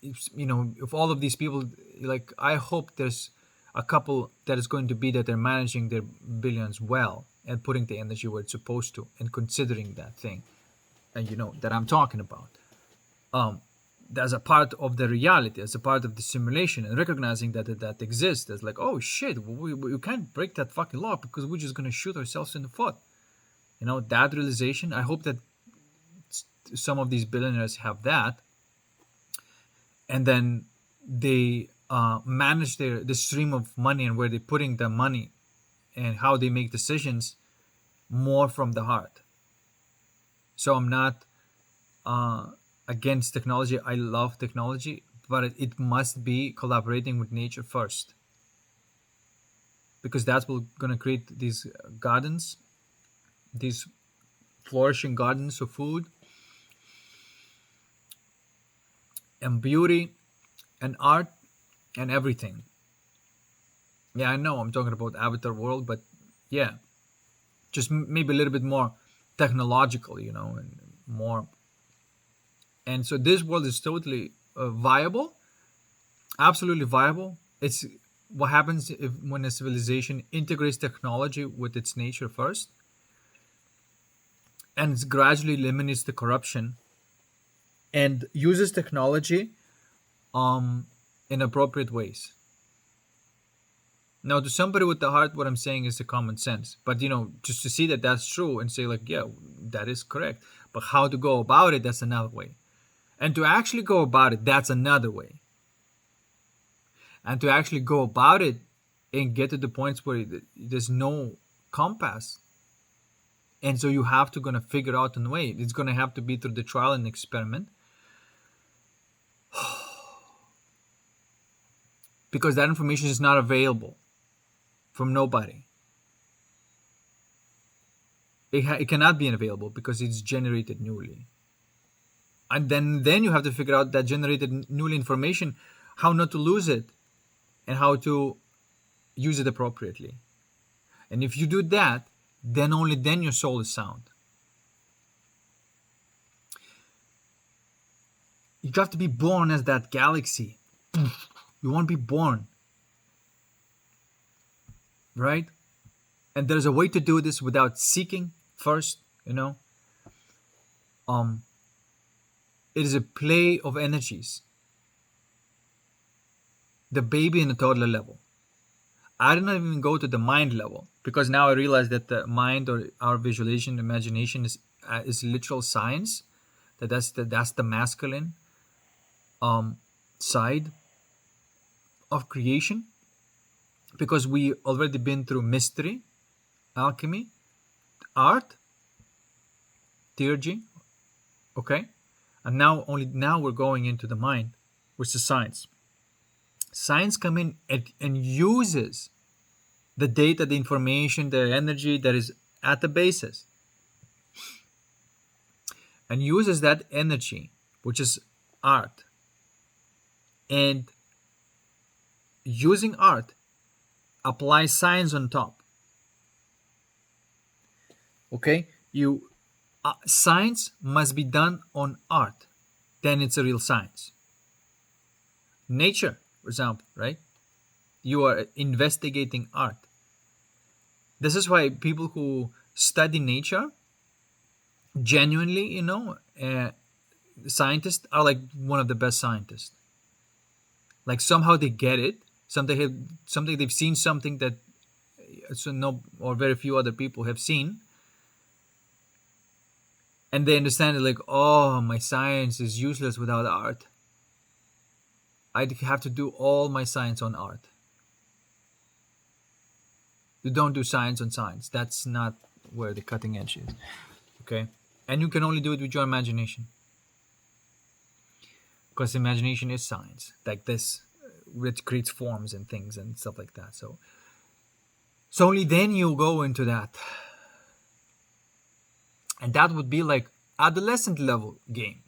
if all of these people, like, I hope there's a couple that is going to be that they're managing their billions well and putting the energy where it's supposed to, and considering that thing, and that I'm talking about, as a part of the reality, as a part of the simulation, and recognizing that exists as like, oh shit, we can't break that fucking law because we're just gonna shoot ourselves in the foot. That realization, I hope that some of these billionaires have that, and then they manage the stream of money and where they're putting the money and how they make decisions more from the heart. So I'm not against technology. I love technology, but it must be collaborating with nature first. because that's what's going to create these gardens, these flourishing gardens of food and beauty and art and everything. Yeah, I know I'm talking about Avatar world, but yeah, just maybe a little bit more technological, and more. And so this world is totally viable, absolutely viable. It's what happens when a civilization integrates technology with its nature first, and it gradually eliminates the corruption and uses technology um, in appropriate ways. Now, to somebody with the heart, what I'm saying is the common sense. But just to see that that's true and say like, yeah, that is correct. But how to go about it, that's another way. And to actually go about it, that's another way. And to actually go about it and get to the points where there's no compass, and so you have to gonna figure out a way. It's gonna have to be through the trial and experiment, because that information is not available from nobody. It cannot be available because it's generated newly, and then you have to figure out that generated newly information, how not to lose it, and how to use it appropriately. And if you do that, then only then your soul is sound. You have to be born as that galaxy. You won't be born, right? And there's a way to do this without seeking first. It is a play of energies. The baby and the toddler level. I did not even go to the mind level, because now I realize that the mind, or our visualization, imagination, is literal science. That's the masculine side of creation, because we already been through mystery, alchemy, art, theurgy, okay, and now we're going into the mind, which is science. Science come in and uses the data, the information, the energy that is at the basis, and uses that energy, which is art, and using art applies science on top. Okay, science must be done on art, then it's a real science. Nature, for example, right? You are investigating art. This is why people who study nature genuinely, scientists are like one of the best scientists. Like somehow they get it. Something they've seen something that no or very few other people have seen, and they understand it, like, oh, my science is useless without art. I'd have to do all my science on art. You don't do science on science. That's not where the cutting edge is. Okay? And you can only do it with your imagination. Because imagination is science. Like this, which creates forms and things and stuff like that. So only then you go into that. And that would be like adolescent level game.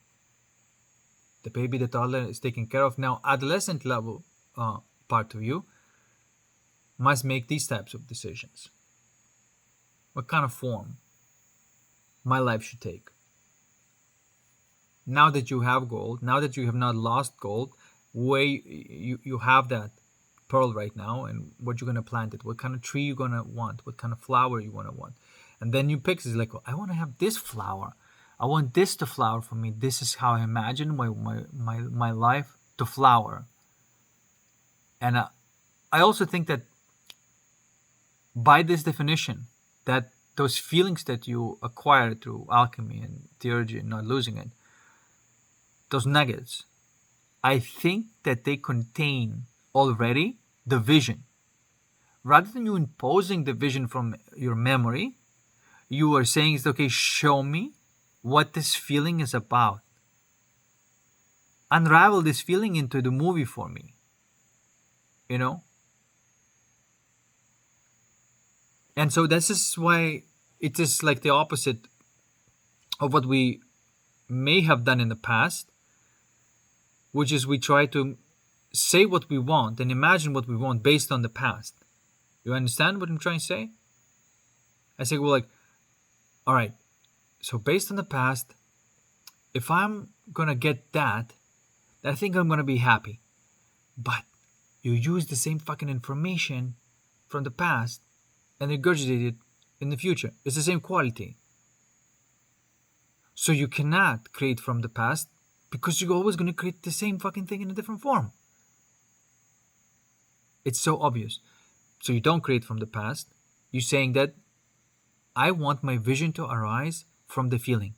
The baby, the toddler is taken care of. Now, adolescent level part of you must make these types of decisions. What kind of form my life should take? Now that you have gold, now that you have not lost gold, where you have that pearl right now, and what you're going to plant it, what kind of tree you're going to want, what kind of flower you want to want. And then you pick, it's like, I want to have this flower. I want this to flower for me. This is how I imagine my life to flower. And I also think that by this definition, that those feelings that you acquire through alchemy and theurgy and not losing it, those nuggets, I think that they contain already the vision. Rather than you imposing the vision from your memory, you are saying, okay, show me what this feeling is about. Unravel this feeling into the movie for me. And so this is why it is like the opposite of what we may have done in the past, which is we try to say what we want and imagine what we want based on the past. You understand what I'm trying to say? I say, well, like, all right, so based on the past, if I'm gonna get that, I think I'm gonna be happy. But you use the same fucking information from the past and regurgitate it in the future. It's the same quality. So you cannot create from the past because you're always gonna create the same fucking thing in a different form. It's so obvious. So you don't create from the past. You're saying that I want my vision to arise from the feeling.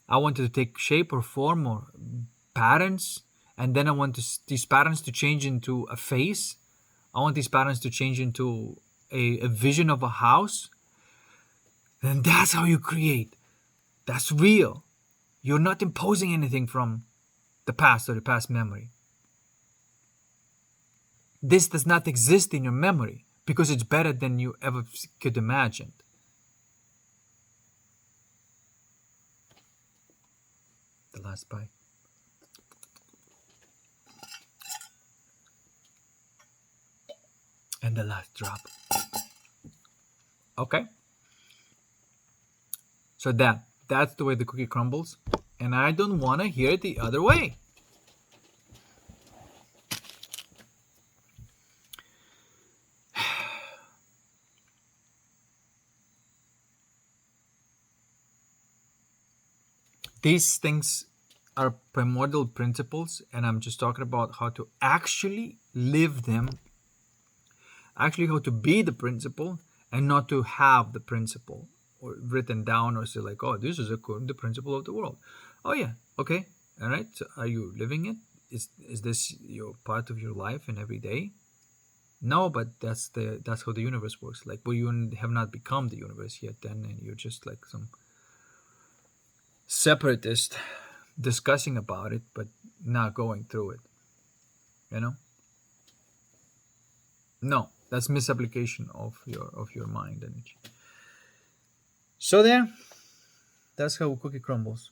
I want it to take shape or form or patterns, and then I want these patterns to change into a face. I want these patterns to change into a vision of a house. And that's how you create. That's real. You're not imposing anything from the past or the past memory. This does not exist in your memory because it's better than you ever could imagine. The last bite. And the last drop. Okay. So that's the way the cookie crumbles. And I don't want to hear it the other way. These things are primordial principles, and I'm just talking about how to actually live them, actually how to be the principle and not to have the principle or written down or say like, oh, this is according to the principle of the world. Oh yeah, okay, all right. So are you living it? Is this your part of your life and every day? No, but that's how the universe works. Like, well, you have not become the universe yet, then, and you're just like some separatist discussing about it, but not going through it. You know? No, that's misapplication of your mind energy. So there, that's how a cookie crumbles.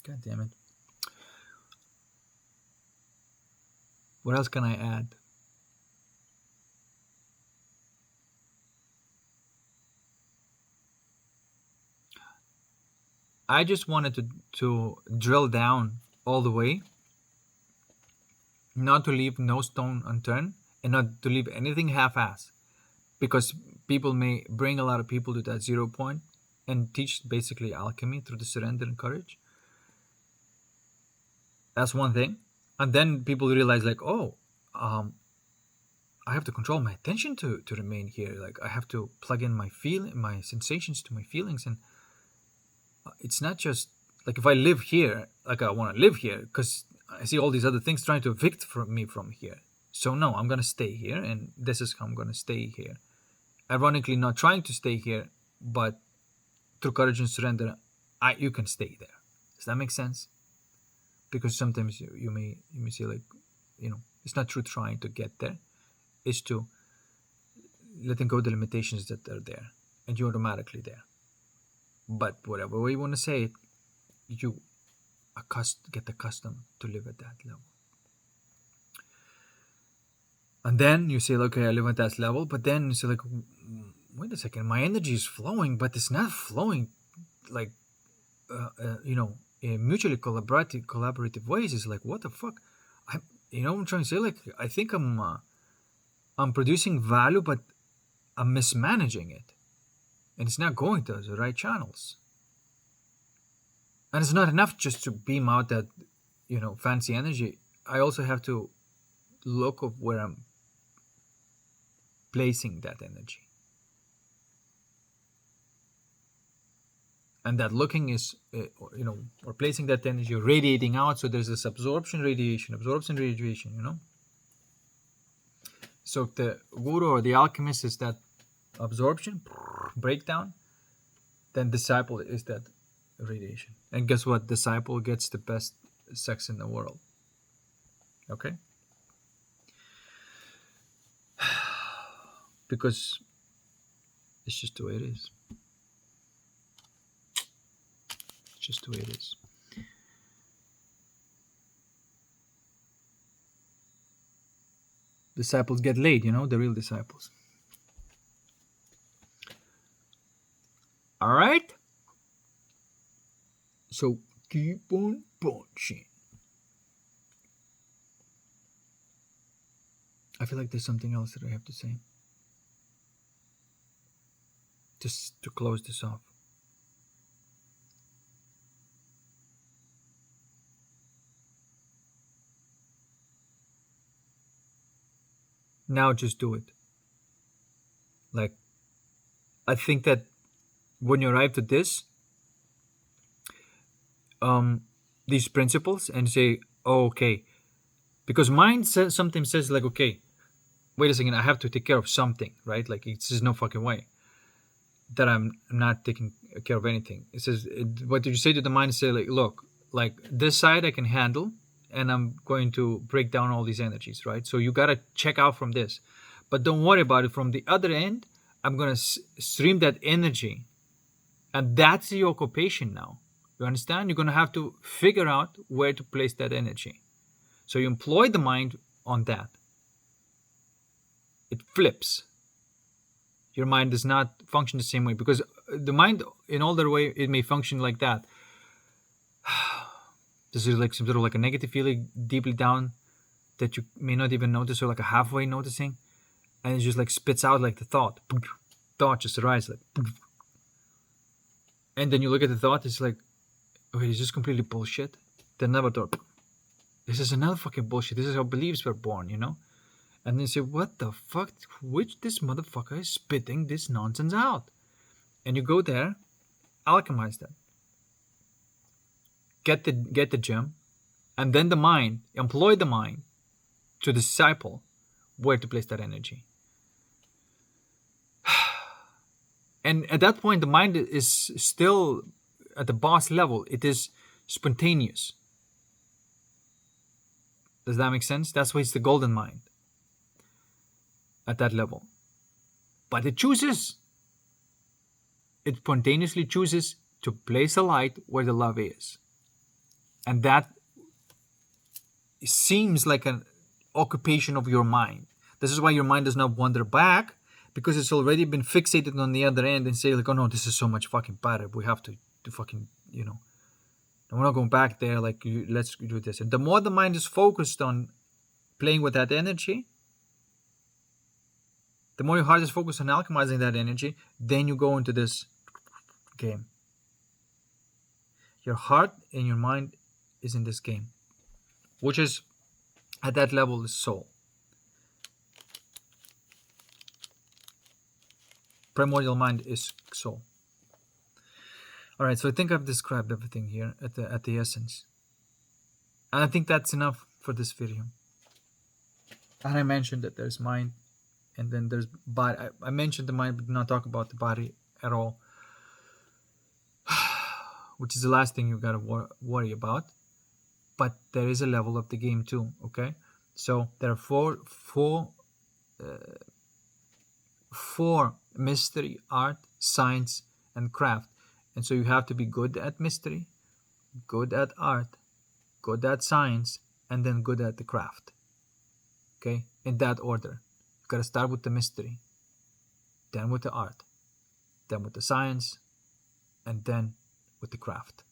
God damn it. What else can I add? I just wanted to drill down all the way, not to leave no stone unturned, and not to leave anything half-ass, because people may bring a lot of people to that 0 point and teach basically alchemy through the surrender and courage. That's one thing, and then people realize like, oh, I have to control my attention to remain here. Like I have to plug in my sensations to my feelings, and it's not just like if I live here, like I want to live here because I see all these other things trying to evict me from here. So no, I'm gonna stay here, and this is how I'm gonna stay here. Ironically, not trying to stay here, but through courage and surrender, you can stay there. Does that make sense? Because sometimes you may say like, it's not true trying to get there. It's to letting go of the limitations that are there, and you're automatically there. But whatever way you want to say it, you get accustomed to live at that level. And then you say, okay, I live at that level, but then you say like, wait a second, my energy is flowing, but it's not flowing like, in mutually collaborative ways. It's like, what the fuck? I'm trying to say like, I think I'm producing value, but I'm mismanaging it. And it's not going to the right channels. And it's not enough just to beam out that, fancy energy. I also have to look of where I'm placing that energy. And that looking is, or placing that energy, radiating out. So there's this absorption, radiation. So the guru or the alchemist is that absorption, breakdown. Then disciple is that radiation. And guess what? Disciple gets the best sex in the world. Okay? because it's just the way it is. It's just the way it is. Disciples get laid, the real disciples. All right? So keep on punching. I feel like there's something else that I have to say. Just to close this off. Now just do it. Like, I think that when you arrive to this, these principles and say, oh, okay, because mind sometimes says like, okay, wait a second, I have to take care of something, right? Like, it's just no fucking way that I'm not taking care of anything. It says, what did you say to the mind? Say like, look, like this side I can handle, and I'm going to break down all these energies, right? So you gotta check out from this, but don't worry about it. From the other end, I'm gonna stream that energy, and that's your occupation now. You understand? You're gonna have to figure out where to place that energy. So you employ the mind on that. It flips. Your mind does not function the same way, because the mind, in older way, it may function like that. This is like some sort of like a negative feeling deeply down that you may not even notice, or like a halfway noticing, and it just like spits out like the thought. Thought just arises like, and then you look at the thought, it's like, okay, is this completely bullshit? Then another thought, this is another fucking bullshit. This is how beliefs were born, And then you say, what the fuck? This motherfucker is spitting this nonsense out. And you go there, alchemize that. Get the gem, and then employ the mind to disciple where to place that energy. And at that point, the mind is still at the boss level. It is spontaneous. Does that make sense? That's why it's the golden mind at that level. But it spontaneously chooses to place a light where the love is. And that seems like an occupation of your mind. This is why your mind does not wander back, because it's already been fixated on the other end and say like, oh no, this is so much fucking better. We have to fucking, and we're not going back there. Like, let's do this. And the more the mind is focused on playing with that energy, the more your heart is focused on alchemizing that energy, then you go into this game. Your heart and your mind is in this game, which is at that level is soul. Primordial mind is soul. All right, so I think I've described everything here at the essence, and I think that's enough for this video. And I mentioned that there's mind, and then there's body. I mentioned the mind, but did not talk about the body at all, which is the last thing you gotta worry about. But there is a level of the game too. Okay, so there are four: mystery, art, science, and craft. And so you have to be good at mystery, good at art, good at science, and then good at the craft. Okay, in that order. You gotta start with the mystery, then with the art, then with the science, and then with the craft.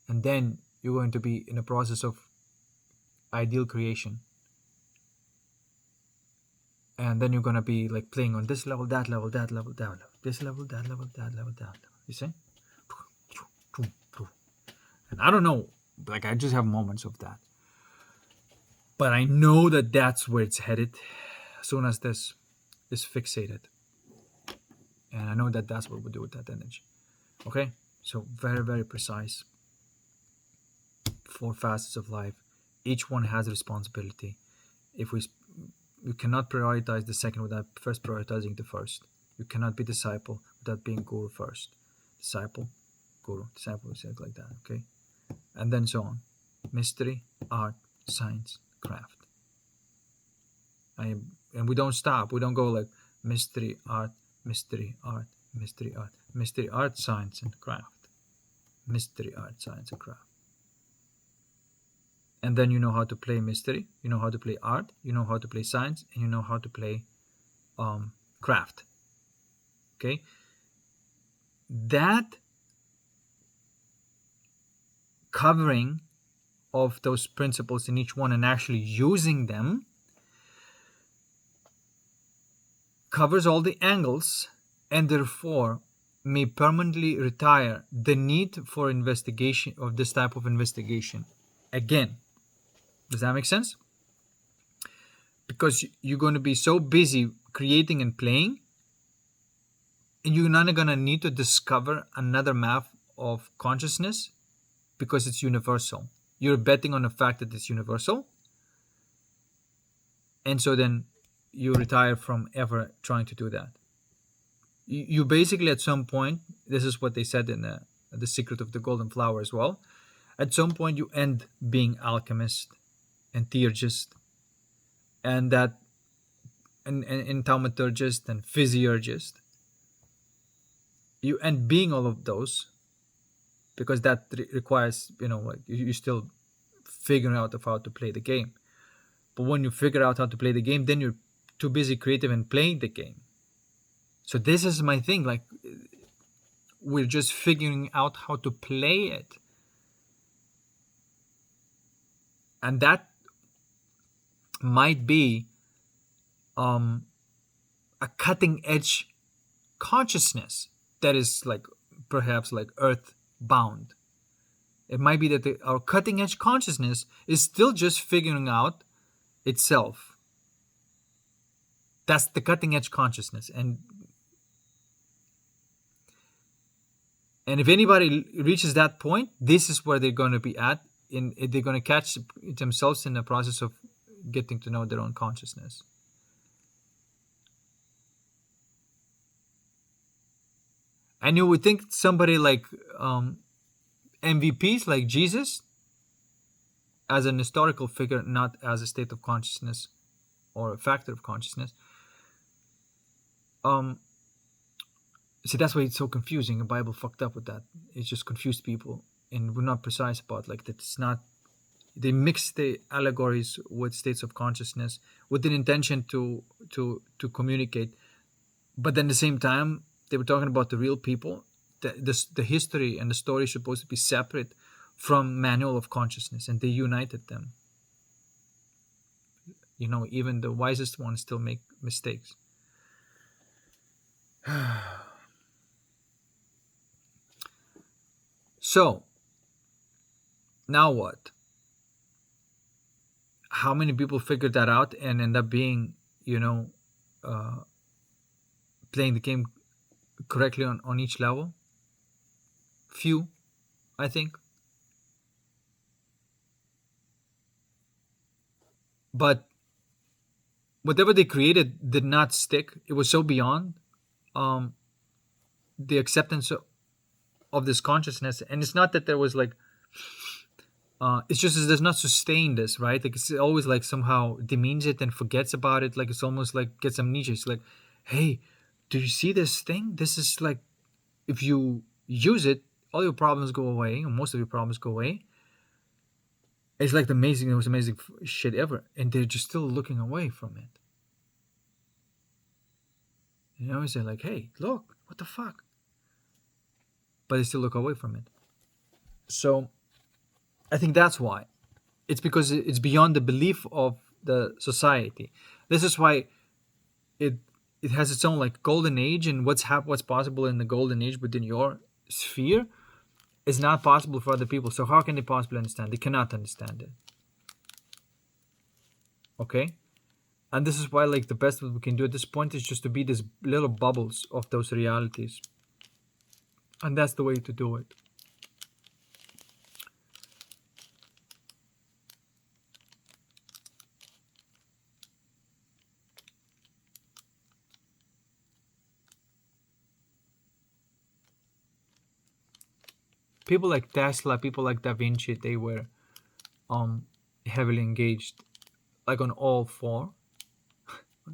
And then you're going to be in a process of ideal creation. And then you're going to be like playing on this level, that level, that level, that level, this level, that level, that level, that level. You see? And I don't know, like I just have moments of that. But I know that that's where it's headed as soon as this is fixated. And I know that that's what we do with that energy. Okay? So very, very precise. 4 facets of life. Each one has a responsibility. If we cannot prioritize the second without first prioritizing the first. You cannot be disciple without being guru first. Disciple, guru, disciple, like that, okay? And then so on. Mystery, art, science, craft. I and we don't stop. We don't go like mystery art, mystery art, mystery art, mystery art, science and craft, mystery art, science and craft. And then you know how to play mystery, you know how to play art, you know how to play science, and you know how to play craft. Okay, that covering of those principles in each one and actually using them covers all the angles, and therefore may permanently retire the need for investigation of this type of investigation again. Does that make sense? Because you're going to be so busy creating and playing, and you're not going to need to discover another map of consciousness because it's universal. You're betting on the fact that it's universal, and so then you retire from ever trying to do that. You basically, at some point, this is what they said in the Secret of the Golden Flower as well, at some point you end being alchemist and theurgist and that and thaumaturgist and physiurgist. You end being all of those because that requires, like you still figuring out of how to play the game. But when you figure out how to play the game, then you're too busy creative and playing the game. So this is my thing, like we're just figuring out how to play it. And that might be a cutting edge consciousness that is like perhaps like earth bound. It might be that our cutting edge consciousness is still just figuring out itself. That's the cutting edge consciousness. And if anybody reaches that point, this is where they're going to be at. They're going to catch themselves in the process of getting to know their own consciousness. And you would think somebody like MVPs like Jesus, as an historical figure, not as a state of consciousness or a factor of consciousness. See, that's why it's so confusing. The Bible fucked up with that. It just confused people, and we're not precise about like that. It's not. They mix the allegories with states of consciousness with an intention to communicate, but then at the same time they were talking about the real people. The history and the story is supposed to be separate from manual of consciousness, and they united them. Even the wisest ones still make mistakes. So now what? How many people figured that out and end up being, playing the game correctly on each level? Few, I think. But whatever they created did not stick. It was so beyond the acceptance of this consciousness. And it's not that there was like, it's just it does not sustain this, right? Like it's always like somehow demeans it and forgets about it. Like it's almost like gets amnesia. It's like, hey, do you see this thing? This is like, if you use it, all your problems go away, or most of your problems go away. It's like the most amazing shit ever, and they're just still looking away from it. It's like, hey, look, what the fuck? But they still look away from it. So I think that's why. It's because it's beyond the belief of the society. This is why it has its own like golden age, and what's possible in the golden age within your sphere is not possible for other people. So how can they possibly understand? They cannot understand it. Okay? And this is why like the best that we can do at this point is just to be these little bubbles of those realities. And that's the way to do it. People like Tesla, people like Da Vinci, they were heavily engaged like on all four.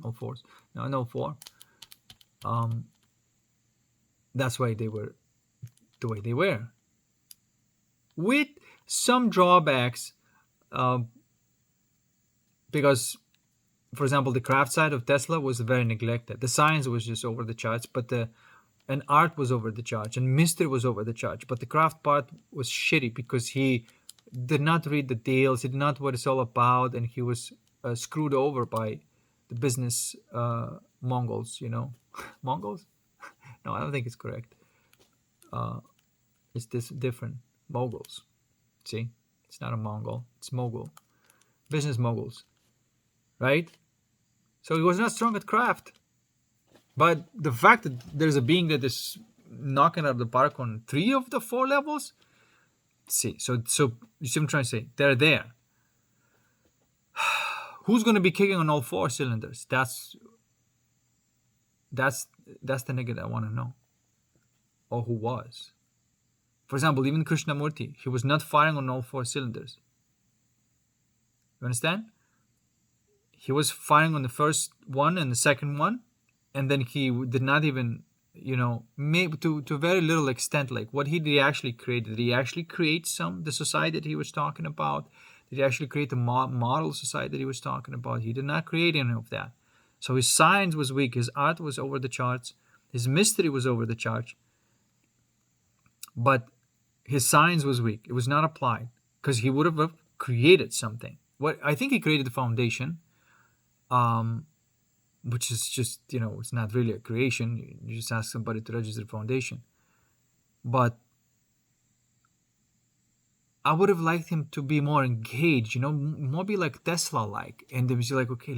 all fours. Now in all four, um, that's why they were the way they were, with some drawbacks, uh, because, for example, the craft side of Tesla was very neglected. The science was just over the charts, but the and art was over the charts, and mystery was over the charts. But the craft part was shitty because he did not read the deals, he did not know what it's all about, and he was screwed over by the business Mongols. You know, Mongols? No, I don't think it's correct. It's this different. Moguls. See, it's not a Mongol. It's Mogul. Business moguls, right? So he was not strong at craft. But the fact that there's a being that is knocking out of the park on 3 of the 4 levels, see, so you see what I'm trying to say? They're there. Who's going to be kicking on all 4 cylinders? That's the nigga that I want to know. Or who was. For example, even Krishnamurti, he was not firing on all 4 cylinders. You understand? He was firing on the first one and the second one, and then he did not even, maybe to a very little extent, like what did he actually create? Did he actually create the society that he was talking about? Did he actually create the model society that he was talking about? He did not create any of that. So his science was weak, his art was over the charts, his mystery was over the charts, but his science was weak. It was not applied because he would have created something. What I think he created the foundation, which is just, it's not really a creation. You just ask somebody to register the foundation. But I would have liked him to be more engaged, more be like Tesla-like. And then he's like, okay,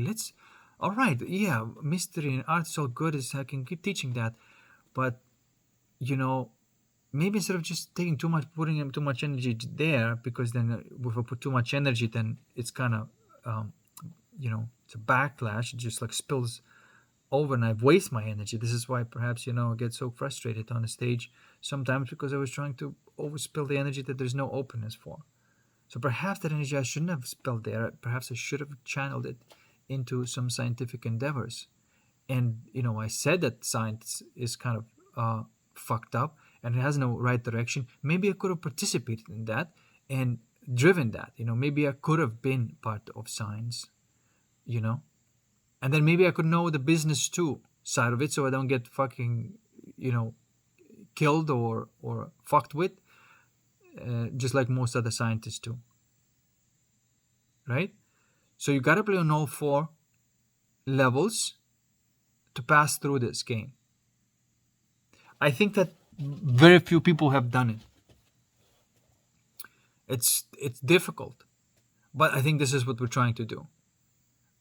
all right, yeah, mystery and art is all good. I can keep teaching that. But, maybe instead of just putting too much energy there, because then if I put too much energy, then it's kind of, it's a backlash. It just like spills over and I waste my energy. This is why perhaps, I get so frustrated on the stage sometimes, because I was trying to overspill the energy that there's no openness for. So perhaps that energy I shouldn't have spilled there. Perhaps I should have channeled it into some scientific endeavors. And, I said that science is kind of fucked up and it has no right direction. Maybe I could have participated in that and driven that. Maybe I could have been part of science, and then maybe I could know the business too side of it, so I don't get fucking, killed or fucked with, just like most other scientists do. Right? So you gotta play on all 4 levels to pass through this game. I think that very few people have done it. It's difficult, but I think this is what we're trying to do.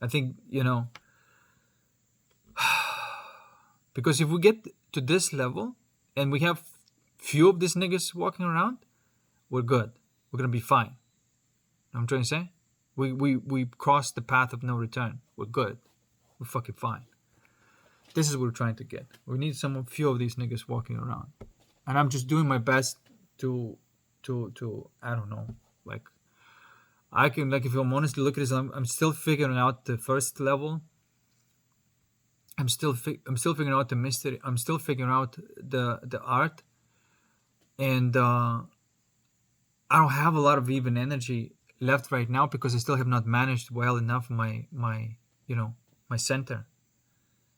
I think, because if we get to this level and we have few of these niggas walking around, we're good. We're gonna be fine. You know what I'm trying to say? We crossed the path of no return. We're good. We're fucking fine. This is what we're trying to get. We need few of these niggas walking around. And I'm just doing my best to I don't know, like I can, like, if I'm honest, look at this, I'm still figuring out the first level. I'm still figuring out the mystery. I'm still figuring out the art, and I don't have a lot of even energy left right now because I still have not managed well enough my center.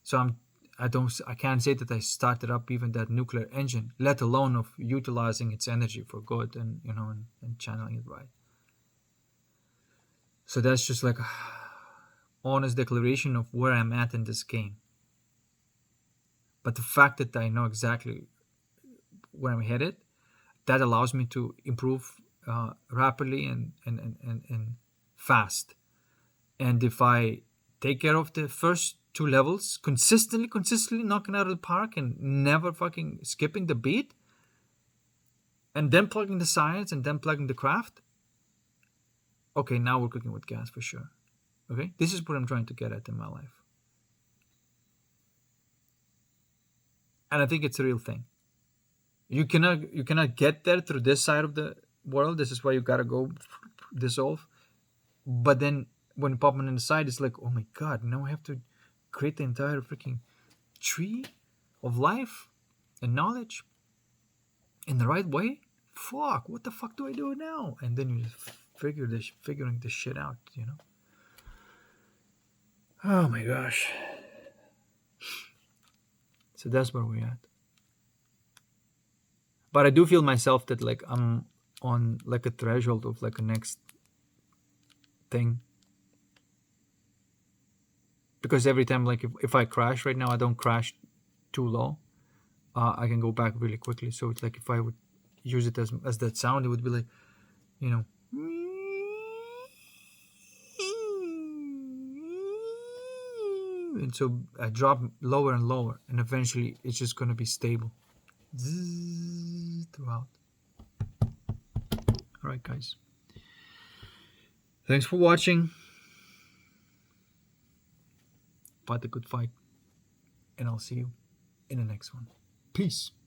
So I can't say that I started up even that nuclear engine, let alone of utilizing its energy for good and and channeling it right. So that's just like a honest declaration of where I'm at in this game. But the fact that I know exactly where I'm headed, that allows me to improve rapidly and fast. And if I take care of the first 2 levels consistently knocking out of the park and never fucking skipping the beat, and then plugging the science and then plugging the craft, okay, now we're cooking with gas for sure. Okay, this is what I'm trying to get at in my life, and I think it's a real thing. You cannot get there through this side of the world. This is why you gotta go dissolve. But then when popping inside, it's like, oh my god, now I have to create the entire freaking tree of life and knowledge in the right way. Fuck, what the fuck do I do now? And then you just figuring this shit out, you know. Oh my gosh. So that's where we're at. But I do feel myself that like I'm on like a threshold of like a next thing. Because every time, like if I crash right now, I don't crash too low. I can go back really quickly. So it's like if I would use it as that sound, it would be like, you know, and so I drop lower and lower, and eventually it's just gonna be stable throughout. All right, guys. Thanks for watching. Fight the good fight, and I'll see you in the next one. Peace.